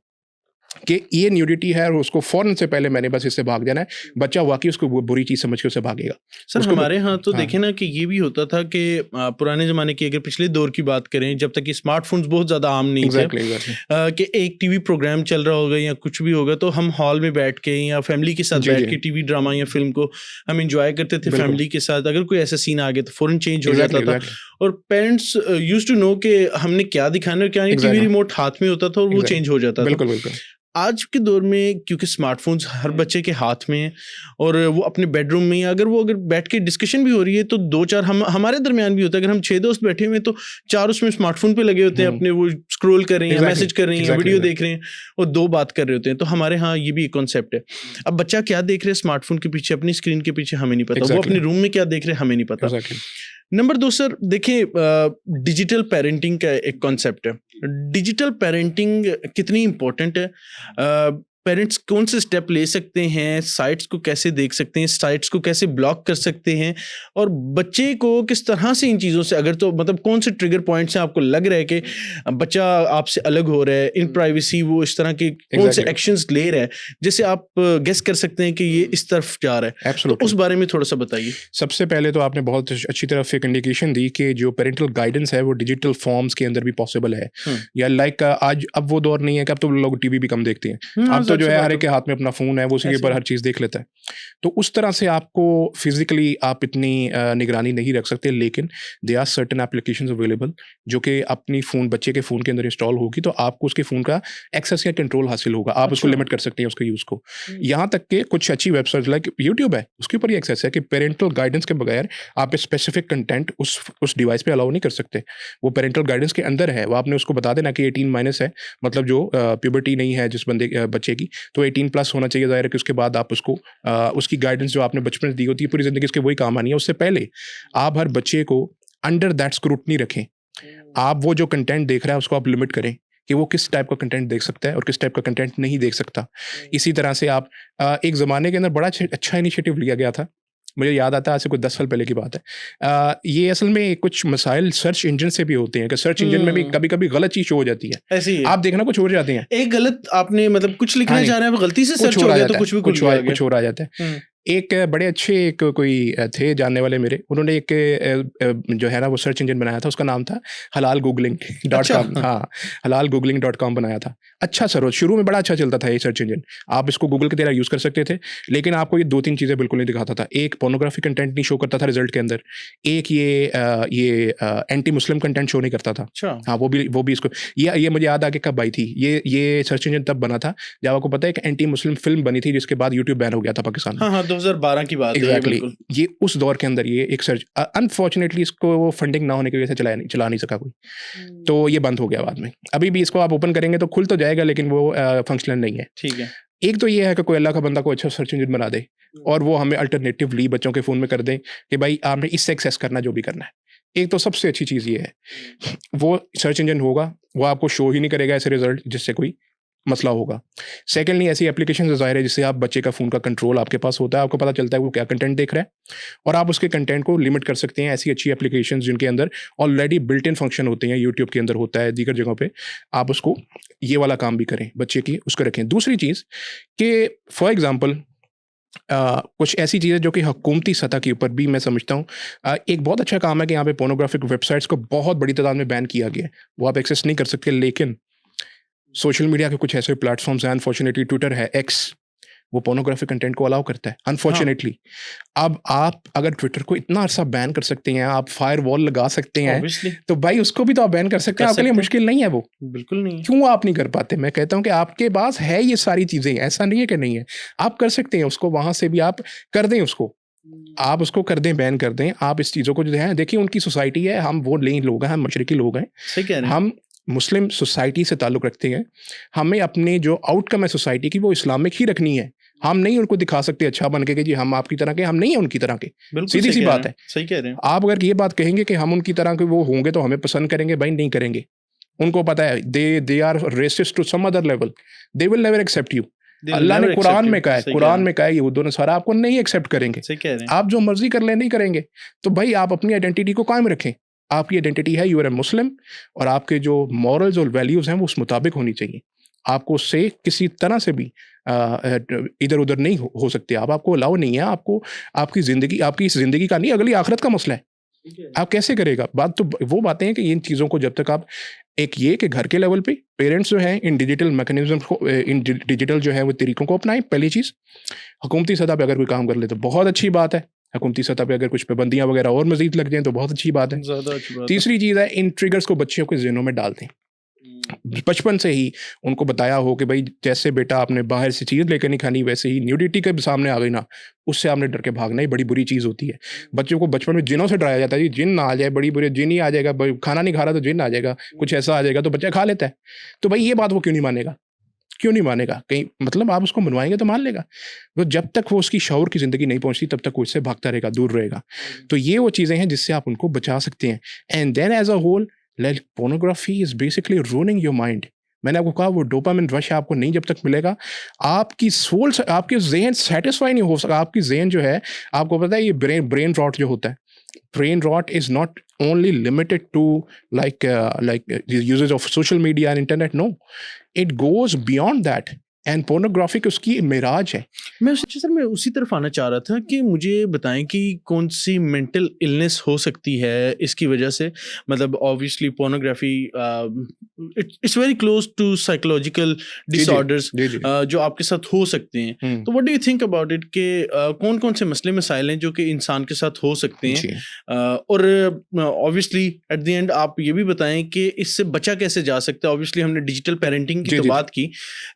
कि ये न्यूडिटी है और उसको फ़ौरन से पहले मैंने बस इससे भाग जाना है, बच्चा वाक़ई उसको वो बुरी चीज़ समझ के उससे भागेगा। सर उसको हमारे यहाँ तो हाँ। देखें ना कि ये भी होता था कि पुराने ज़माने की अगर पिछले दौर की बात करें, जब तक कि स्मार्टफ़ोन्स बहुत ज़्यादा आम नहीं थे, एग्जैक्टली कि एक टीवी प्रोग्राम चल रहा होगा या कुछ भी होगा तो हम हॉल में बैठ के या फैमिली के साथ जी, बैठ जी। के टीवी ड्रामा या फिल्म को हम एंजॉय करते थे बिल्कुल। फैमिली के साथ। अगर कोई ऐसा सीन आ गया तो फ़ौरन चेंज हो एग्जैक्टली जाता था और पेरेंट्स यूज्ड टू नो कि हमने क्या दिखाना है और क्या नहीं। TV Exactly. रिमोट हाथ में होता था और वो Exactly. चेंज हो जाता था। बिल्कुल बिल्कुल आज के दौर में क्योंकि स्मार्टफोन्स हर बच्चे के हाथ में हैं और वो अपने बेडरूम में अगर बैठ के डिस्कशन भी हो रही है तो दो चार हमारे दरमियान भी होता है। अगर हम 6 दोस्त बैठे हुए हैं तो 4 उसमें स्मार्टफोन पे लगे होते हैं, अपने वो स्क्रॉल कर रहे हैं, Exactly. मैसेज कर रहे हैं, Exactly. वीडियो देख रहे हैं और 2 बात कर रहे होते हैं। तो हमारे यहाँ ये भी एक कॉन्सेप्ट है। अब बच्चा क्या देख रहे हैं स्मार्टफोन के पीछे, अपनी स्क्रीन के पीछे, हमें नहीं पता। वो Exactly. अपने रूम में क्या देख रहे हैं हमें नहीं पता। एग्जैक्टली नंबर 2 सर देखिए, डिजिटल पेरेंटिंग का एक कॉन्सेप्ट है। डिजिटल पेरेंटिंग कितनी इम्पोर्टेंट है? पेरेंट्स कौन से स्टेप ले सकते हैं? साइट्स को कैसे देख सकते हैं? साइट्स को कैसे ब्लॉक कर सकते हैं? और बच्चे को किस तरह से इन चीज़ों से, अगर तो मतलब कौन से ट्रिगर पॉइंट्स हैं आपको लग रहा है कि बच्चा आपसे अलग हो रहा है, इन प्राइवेसी वो इस तरह के कौन से Exactly. एक्शंस ले रहा है जिससे आप गेस कर सकते हैं कि ये इस तरफ जा रहा है? तो एब्सोल्युटली। उस बारे में थोड़ा सा बताइए। सबसे पहले तो आपने बहुत अच्छी तरफ एक इंडिकेशन दी कि जो पेरेंटल गाइडेंस है वो डिजिटल फॉर्म्स के अंदर भी पॉसिबल है। या लाइक आज अब वो दौर नहीं है कि अब तो लोग टीवी भी कम देखते हैं। अब तो जो है हर एक के हाथ में अपना फ़ोन है, वो उसी के ऊपर हर चीज़ देख लेता है। तो उस तरह से आपको फिजिकली आप इतनी निगरानी नहीं रख सकते, लेकिन they are certain applications available जो कि अपनी फ़ोन बच्चे के फ़ोन के अंदर इंस्टॉल होगी तो आपको उसके फ़ोन का एक्सेस या कंट्रोल हासिल होगा। आप उसको लिमिट कर सकते हैं उसके यूज़ को। यहाँ तक कि कुछ अच्छी वेबसाइट लाइक यूट्यूब है, उसके ऊपर ये एक्सेस है कि पेरेंटल गाइडेंस के बगैर आप स्पेसिफिक कंटेंट उस डिवाइस पे अलाउ नहीं कर सकते। वो पेरेंटल गाइडेंस के अंदर है, वो आपने उसको बता देना कि 18 माइनस है, मतलब जो प्यूबर्टी नहीं है जिस बच्चे की, तो 18 प्लस होना चाहिए। ज़ाहिर है कि उसके बाद आप उसको उसकी गाइडेंस जो आपने बचपन में दी होती है पूरी ज़िंदगी उसके वही काम आनी है। उससे पहले आप हर बच्चे को अंडर दैट स्क्रूटनी रखें। आप वो जो कंटेंट देख रहा है उसको आप लिमिट करें कि वो किस टाइप का कंटेंट देख सकता है और किस टाइप का कंटेंट नहीं देख सकता। इसी तरह से आप एक ज़माने के अंदर बड़ा अच्छा इनिशिएटिव लिया गया था, मुझे याद आता है आज से कुछ 10 साल पहले की बात है। ये असल में कुछ मसाइल सर्च इंजन से भी होते हैं कि सर्च इंजन में भी कभी-कभी गलत चीज़ शो हो जाती है। ऐसे ही आप देखना कुछ और जाते हैं। एक गलत आपने मतलब कुछ लिखना हाँ, चाह रहे हैं, गलती से कुछ सर्च हो और आ गया जाता तो है, कुछ भी खुल गया। कुछ और आ जाता है। एक बड़े अच्छे एक कोई थे जानने वाले मेरे, उन्होंने एक जो है ना वो सर्च इंजन बनाया था, उसका नाम था हलाल गूगलिंग.com। अच्छा। हाँ, हलाल गूगलिंग.com बनाया था। अच्छा सर, शुरू में बड़ा अच्छा चलता था ये सर्च इंजन, आप इसको गूगल की तरह यूज़ कर सकते थे, लेकिन आपको ये 2-3 चीज़ें बिल्कुल नहीं दिखाता था। एक पोर्नोग्राफी कंटेंट नहीं शो करता था रिजल्ट के अंदर, एक ये एंटी मुस्लिम कंटेंट शो नहीं करता था। अच्छा। हाँ, वो भी इसको ये मुझे याद आ कि कब आई थी ये सर्च इंजन तब बना था जब आपको पता है एक एंटी मुस्लिम फिल्म बनी थी जिसके बाद यूट्यूब बैन हो गया था पाकिस्तान में। हाँ, 2012 की बात है ये, एग्जैक्टली बिल्कुल। ये उस दौर के अंदर ये एक सर्च, अनफॉर्चुनेटली इसको वो फंडिंग ना होने की वजह से चला नहीं सका कोई, तो ये बंद हो गया बाद में। अभी भी इसको आप ओपन करेंगे तो खुल तो जाएगा, लेकिन वो फंक्शनल नहीं है। ठीक है। एक तो ये है कि कोई अल्लाह का बंदा को अच्छा सर्च इंजन बना दे और वो हमें अल्टरनेटिवली बच्चों के फ़ोन में कर दें कि भाई आपने इससे एक्सेस करना जो भी करना है। एक तो सबसे अच्छी चीज़ ये है, वो सर्च इंजन होगा, वो आपको शो ही नहीं करेगा ऐसे रिजल्ट जिससे कोई मसला होगा। सेकेंडली ऐसी एप्लीकेशन ज़ाहिर है जिससे आप बच्चे का फ़ोन का कंट्रोल आपके पास होता है, आपको पता चलता है वो क्या कंटेंट देख रहा है और आप उसके कंटेंट को लिमिट कर सकते हैं। ऐसी अच्छी एप्लीकेशंस जिनके अंदर ऑलरेडी बिल्ट इन फंक्शन होते हैं, यूट्यूब के अंदर होता है, दीगर जगहों पे आप उसको ये वाला काम भी करें, बच्चे की उसको रखें। दूसरी चीज़ कि फॉर एग्ज़ाम्पल कुछ ऐसी चीज़ें जो कि हुकूमती सतह के ऊपर भी मैं समझता हूँ एक बहुत अच्छा काम है कि यहाँ पे पोर्नोग्राफिक वेबसाइट्स को बहुत बड़ी तादाद में बैन किया गया है, वो आप एक्सेस नहीं कर सकते। लेकिन सोशल मीडिया के कुछ ऐसे प्लेटफॉर्म्स हैं, अनफॉर्चुनेटली ट्विटर है, एक्स, वो पोर्नोग्राफिक कंटेंट को अलाउ करता है अनफॉर्चुनेटली। अब आप अगर ट्विटर को इतना अरसा बैन कर सकते हैं, आप फायर वॉल लगा सकते हैं, Obviously, तो भाई उसको भी तो आप बैन कर सकते हैं। आपके लिए मुश्किल नहीं है वो, बिल्कुल नहीं है। क्यों आप नहीं कर पाते? मैं कहता हूँ कि आपके पास है ये सारी चीज़ें, ऐसा नहीं है कि नहीं है, आप कर सकते हैं उसको, वहाँ से भी आप कर दें उसको, आप उसको कर दें, बैन कर दें। आप इस चीज़ों को जो है देखिए, उनकी सोसाइटी है, हम वो लोग हैं, हम मशरकी लोग हैं, सही कह रहे हैं। हम मुस्लिम सोसाइटी से ताल्लुक़ रखते हैं, हमें अपने जो आउटकम है सोसाइटी की वो इस्लामिक ही रखनी है। हम नहीं उनको दिखा सकते अच्छा बन के कि जी हम आपकी तरह के, हम नहीं हैं उनकी तरह के। बिल्कुल सीधी सही सी कह बात रहे है। हैं, सही कह रहे हैं। आप अगर ये बात कहेंगे कि हम उनकी तरह के वो होंगे तो हमें पसंद करेंगे, भाई नहीं करेंगे। उनको पता है they are racist to some other level, they will never accept you. They will Allah ने never कुरान accept में you. कहा है, सही कह कुरान रहे हैं, में कहा है यहूद नसारा आपको नहीं एक्सेप्ट करेंगे। सही कह रहे हैं। आप जो मर्जी कर ले नहीं करेंगे। तो भाई आप अपनी आइडेंटिटी को कायम रखें। आपकी आइडेंटिटी है यू आर ए मुस्लिम, और आपके जो मॉरल्स और वैल्यूज हैं वो उस मुताबिक होनी चाहिए। आपको उससे किसी तरह से भी इधर उधर नहीं हो सकते आप, आपको अलाउ नहीं है। आपको आपकी जिंदगी, आपकी इस जिंदगी का नहीं, अगली आखिरत का मसला है। आप कैसे करेगा? बात तो वो बातें हैं कि इन चीज़ों को जब तक आप, एक ये कि घर के लेवल पे पेरेंट्स जो हैं इन डिजिटल मैकेनिज्म को, इन डिजिटल जो है वो तरीकों को अपनाएं। पहली चीज़, हुकूमती सतह पे अगर कोई काम कर ले तो बहुत अच्छी बात है। हुकूमती सतह पे अगर कुछ पाबंदियां वगैरह और मजीद लग जाएं तो बहुत अच्छी बात है। ज़्यादा अच्छी बात है। तीसरी चीज़ है, इन ट्रिगर्स को बच्चों के ज़हनों में डाल दें। बचपन से ही उनको बताया हो कि भाई जैसे बेटा आपने बाहर से चीज़ लेकर नहीं खानी, वैसे ही न्यूडिटी के सामने आ गई ना, उससे आपने डर के भागना, ही बड़ी बुरी चीज़ होती है। बच्चों को बचपन में जिनों से डराया जाता है, जी जिन ना आ जाए, बड़ी बुरी जिन ही आ जाएगा, खाना नहीं खा रहा तो जिन आ जाएगा, कुछ ऐसा आ जाएगा तो बच्चा खा लेता है। तो भाई ये बात वो क्यों नहीं मानेगा? क्यों नहीं मानेगा? कहीं मतलब आप उसको मनवाएंगे तो मान लेगा। तो जब तक वो उसकी शऊर की ज़िंदगी नहीं पहुंचती तब तक वो इससे भागता रहेगा, दूर रहेगा। तो ये वो चीज़ें हैं जिससे आप उनको बचा सकते हैं। And then as a whole, like pornography is basically running your mind. मैंने आपको कहा वो डोपामिन रश आपको नहीं जब तक मिलेगा, आपकी सोल, आपके ज़हन सेटिस्फाई नहीं हो सका। आपकी ज़हन जो है, आपको पता है ये ब्रेन रॉट जो होता है, brain rot is not only limited to like the usage of social media and internet. No, it goes beyond that. And pornographic उसकी मिराज है। मैं उसी तरफ आना चाह रहा था कि मुझे बताएं कि कौन सी मेंटल इलनेस हो सकती है इसकी वजह से। मतलब obviously pornography it's very close to psychological disorders जो आपके साथ हो सकते हैं। तो what do you think about it कि कौन कौन से मसले मसाइल हैं जो कि इंसान के साथ हो सकते हैं, और ऑब्वियसली एट द एंड आप ये भी बताएं कि इससे बचा कैसे जा सकता है। ऑब्वियसली हमने डिजिटल पेरेंटिंग की तो बात की,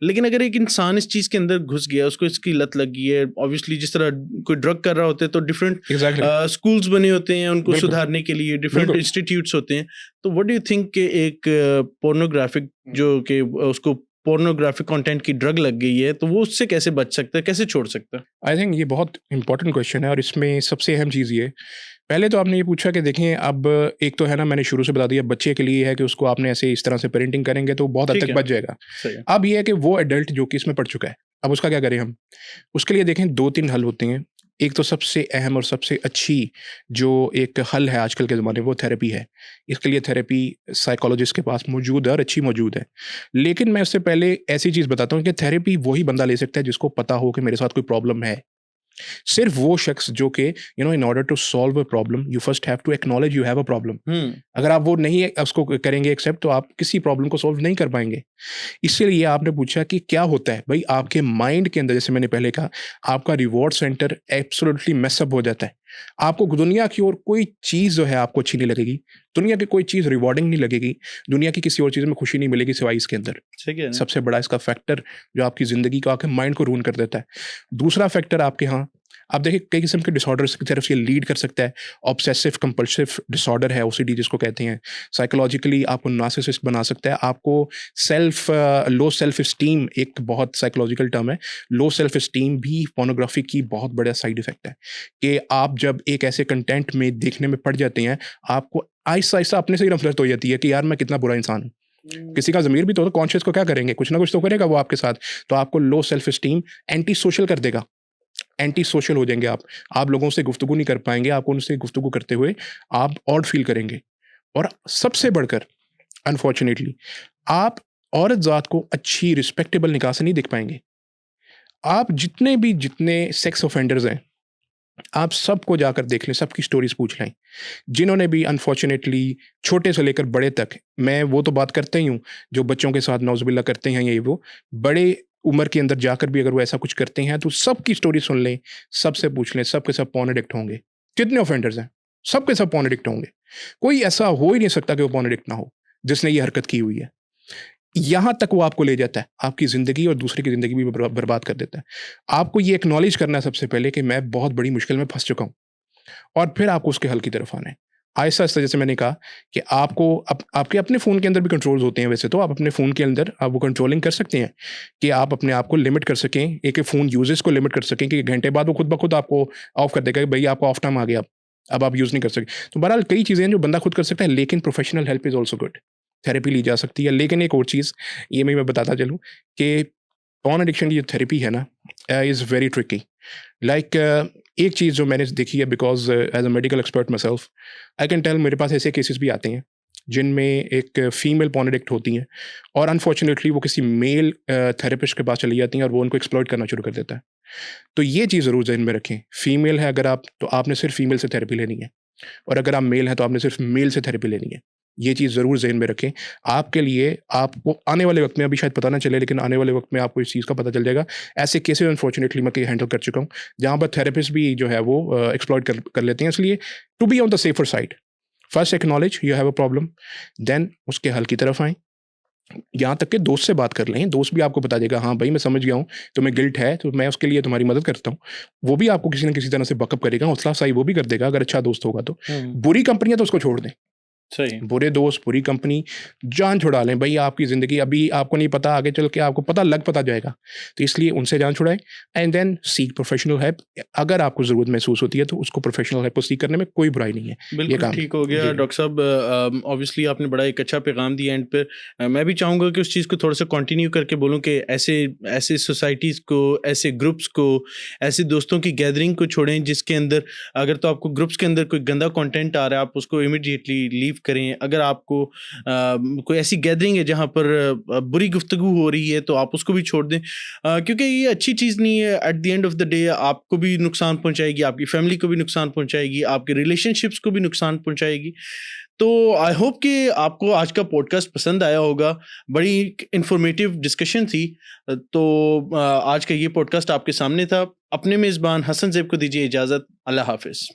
लेकिन अगर एक इंसान इस चीज के अंदर घुस गया, उसको इसकी लत लग गई है, ऑब्वियसली जिस तरह कोई ड्रग कर रहा होता है तो डिफरेंट स्कूल्स बने होते हैं उनको सुधारने के लिए, डिफरेंट इंस्टीट्यूट्स होते हैं। तो व्हाट डू यू थिंक कि एक पोर्नोग्राफिक जो कि उसको पोर्नोग्राफिक कंटेंट की ड्रग लग गई है, तो वो उससे कैसे बच सकता है, कैसे छोड़ सकता है? आई थिंक ये बहुत इंपॉर्टेंट क्वेश्चन है, और इसमें सबसे अहम चीज़ ये, पहले तो आपने ये पूछा कि देखें, अब एक तो है ना, मैंने शुरू से बता दिया, बच्चे के लिए है कि उसको आपने ऐसे इस तरह से पेरेंटिंग करेंगे तो बहुत हद तक बच जाएगा। अब ये है कि वो एडल्ट जो कि इसमें पढ़ चुका है, अब उसका क्या करें हम? उसके लिए देखें 2-3 हल होते हैं। एक तो सबसे अहम और सबसे अच्छी जो एक हल है आजकल के ज़माने में, वो थेरेपी है। इसके लिए थेरेपी साइकोलॉजिस्ट के पास मौजूद है और अच्छी मौजूद है। लेकिन मैं उससे पहले ऐसी चीज़ बताता हूँ कि थेरेपी वही बंदा ले सकता है जिसको पता हो कि मेरे साथ कोई प्रॉब्लम है। सिर्फ वो शख्स जो कि in order to solve a problem you first have to acknowledge you have a problem. अगर आप वो नहीं उसको करेंगे एक्सेप्ट, तो आप किसी प्रॉब्लम को सॉल्व नहीं कर पाएंगे। इसीलिए आपने पूछा कि क्या होता है भाई आपके माइंड के अंदर, जैसे मैंने पहले कहा, आपका रिवॉर्ड सेंटर एब्सोल्युटली मेसअप हो जाता है। आपको दुनिया की और कोई चीज़ जो है आपको अच्छी नहीं लगेगी, दुनिया की कोई चीज़ रिवॉर्डिंग नहीं लगेगी, दुनिया की किसी और चीज़ में खुशी नहीं मिलेगी सिवाय इसके अंदर। सबसे बड़ा इसका फैक्टर जो आपकी ज़िंदगी को, आपके माइंड को रूइन कर देता है। दूसरा फैक्टर आपके यहाँ, आप देखिए कई किस्म के डिसऑर्डर्स की तरफ ये लीड कर सकता है। ऑब्सेसिव कंपल्सिव डिसऑर्डर है, ओसीडी जिसको कहते हैं। साइकोलॉजिकली आपको नार्सिसिस्ट बना सकता है। आपको लो सेल्फ स्टीम, एक बहुत साइकोलॉजिकल टर्म है, लो सेल्फ स्टीम भी पोर्नोग्राफी की बहुत बड़ा साइड इफेक्ट है कि आप जब एक ऐसे कंटेंट में देखने में पड़ जाते हैं, आपको आहिस्ता आहिस्ता अपने से ही नफरत हो जाती है कि यार मैं कितना बुरा इंसान हूँ। किसी का ज़मीर भी तो कॉन्शियस को क्या करेंगे, कुछ ना कुछ तो करेगा वो आपके साथ। तो आपको low self esteem anti social कर देगा, एंटी सोशल हो जाएंगे आप लोगों से गुफ्तगू नहीं कर पाएंगे, आपको उनसे गुफ्तगू करते हुए आप ऑड फील करेंगे। और सबसे बढ़कर अनफॉर्चुनेटली आप औरत ज़ात को अच्छी रिस्पेक्टेबल निगाह से नहीं देख पाएंगे। आप जितने सेक्स ऑफेंडर्स हैं, आप सबको जाकर देख लें, सबकी स्टोरीज पूछ लें, जिन्होंने भी अनफॉर्चुनेटली छोटे से लेकर बड़े तक, मैं वो तो बात करते ही हूँ जो बच्चों के साथ नौजुबिल्ला करते हैं, ये वो बड़े उम्र के अंदर जाकर भी अगर वो ऐसा कुछ करते हैं तो सबकी स्टोरी सुन लें, सबसे पूछ लें, सबके सब पॉर्न एडिक्ट होंगे। कितने ऑफेंडर्स हैं, सबके सब पॉर्न एडिक्ट होंगे। कोई ऐसा हो ही नहीं सकता कि वो पॉर्न एडिक्ट ना हो जिसने ये हरकत की हुई है। यहाँ तक वो आपको ले जाता है, आपकी ज़िंदगी और दूसरे की ज़िंदगी भी बर्बाद कर देता है। आपको ये एक्नॉलेज करना है सबसे पहले कि मैं बहुत बड़ी मुश्किल में फंस चुका हूँ, और फिर आपको उसके हल की तरफ आना है। आहिस्ता-आहिस्ता जैसे मैंने कहा कि आपको आपके अपने फ़ोन के अंदर भी कंट्रोल्स होते हैं वैसे तो, आप अपने फ़ोन के अंदर आप वो कंट्रोलिंग कर सकते हैं कि आप अपने आप को लिमिट कर सकें, एक फ़ोन यूसेज को लिमिट कर सकें कि घंटे बाद वो खुद ब खुद आपको ऑफ कर देगा कि भई आपका ऑफ टाइम आ गया, अब आप यूज़ नहीं कर सकते। तो बहरहाल कई चीज़ें हैं जो बंदा खुद कर सकता है, लेकिन professional help is also good. Therapy ली जा सकती है, लेकिन एक और चीज़ ये मैं बताता चलूँ कि पॉर्न एडिक्शन की जो थेरेपी है ना इज़ वेरी ट्रिकी। लाइक एक चीज़ जो मैंने देखी है, because as a medical expert myself I can tell, मेरे पास ऐसे केसेस भी आते हैं जिनमें एक फीमेल पॉर्न एडिक्ट होती हैं और अनफॉर्चुनेटली वो किसी मेल थेरेपिस्ट के पास चली जाती हैं और वो उनको एक्सप्लॉइट करना शुरू कर देता है। तो ये चीज़ ज़रूर ज़हन में रखें, फीमेल है अगर आप, तो आपने सिर्फ फीमेल से थेरेपी लेनी है, और अगर आप मेल हैं तो आपने सिर्फ मेल से थेरेपी लेनी है। ये चीज़ ज़रूर ज़हन में रखें। आपके लिए आपको आने वाले वक़्त में, अभी शायद पता ना चले, लेकिन आने वाले वक़्त में आपको इस चीज़ का पता चल जाएगा। ऐसे केसेज़ अनफॉर्चुनेटली मैं कई हैंडल कर चुका हूँ, जहाँ पर थेरेपिस्ट भी जो है वो एक्सप्लॉइट कर लेते हैं। इसलिए to be on the safer side, first acknowledge you have a problem, then उसके हल की तरफ आएँ। यहाँ तक कि दोस्त से बात कर लें, दोस्त भी आपको बता देगा, हाँ भाई मैं समझ गया हूँ, तुम्हें गिल्ट है तो मैं उसके लिए तुम्हारी मदद करता हूँ। वो भी आपको किसी न किसी तरह से बकअप करेगा, हौसला अफ़ज़ाई वो भी कर देगा अगर अच्छा दोस्त होगा तो। हुँ, बुरी कंपनियाँ तो उसको छोड़ दें। सही। बुरे दोस्त, बुरी कंपनी, जान छुड़ा लें भई, आपकी ज़िंदगी अभी आपको नहीं पता, आगे चल के आपको पता जाएगा। तो इसलिए उनसे जान छुड़ाएँ and then seek professional help. अगर आपको ज़रूरत महसूस होती है तो उसको प्रोफेशनल हेल्प को सीक करने में कोई बुराई नहीं है। ये बिल्कुल काम ठीक हो गया जी। डॉक्टर साहब। ऑब्वियसली आपने बड़ा एक अच्छा पैगाम दिया एंड पे। मैं भी चाहूँगा कि उस चीज़ को थोड़ा-सा कंटिन्यू करके बोलूँ कि ऐसे ऐसे सोसाइटीज़ को, ऐसे ग्रुप्स को, ऐसे दोस्तों की गैदरिंग को छोड़ें जिसके अंदर, अगर तो आपको ग्रुप्स के अंदर कोई गंदा कंटेंट आ रहा है, आप उसको इमीडिएटली लीव करें। अगर आपको कोई ऐसी गैदरिंग है जहाँ पर बुरी गुफ्तगू हो रही है, तो आप उसको भी छोड़ दें। क्योंकि ये अच्छी चीज़ नहीं है। Eight the end of the day आपको भी नुकसान पहुँचाएगी, आपकी फैमिली को भी नुकसान पहुँचाएगी, आपके रिलेशनशिप्स को भी नुकसान पहुँचाएगी। तो आई होप कि आपको आज का पॉडकास्ट पसंद आया होगा। बड़ी इन्फॉर्मेटिव डिस्कशन थी। तो आज का ये पॉडकास्ट आपके सामने था। अपने मेज़बान हसन ज़ैब को दीजिए इजाज़त। अल्लाह हाफ़िज़।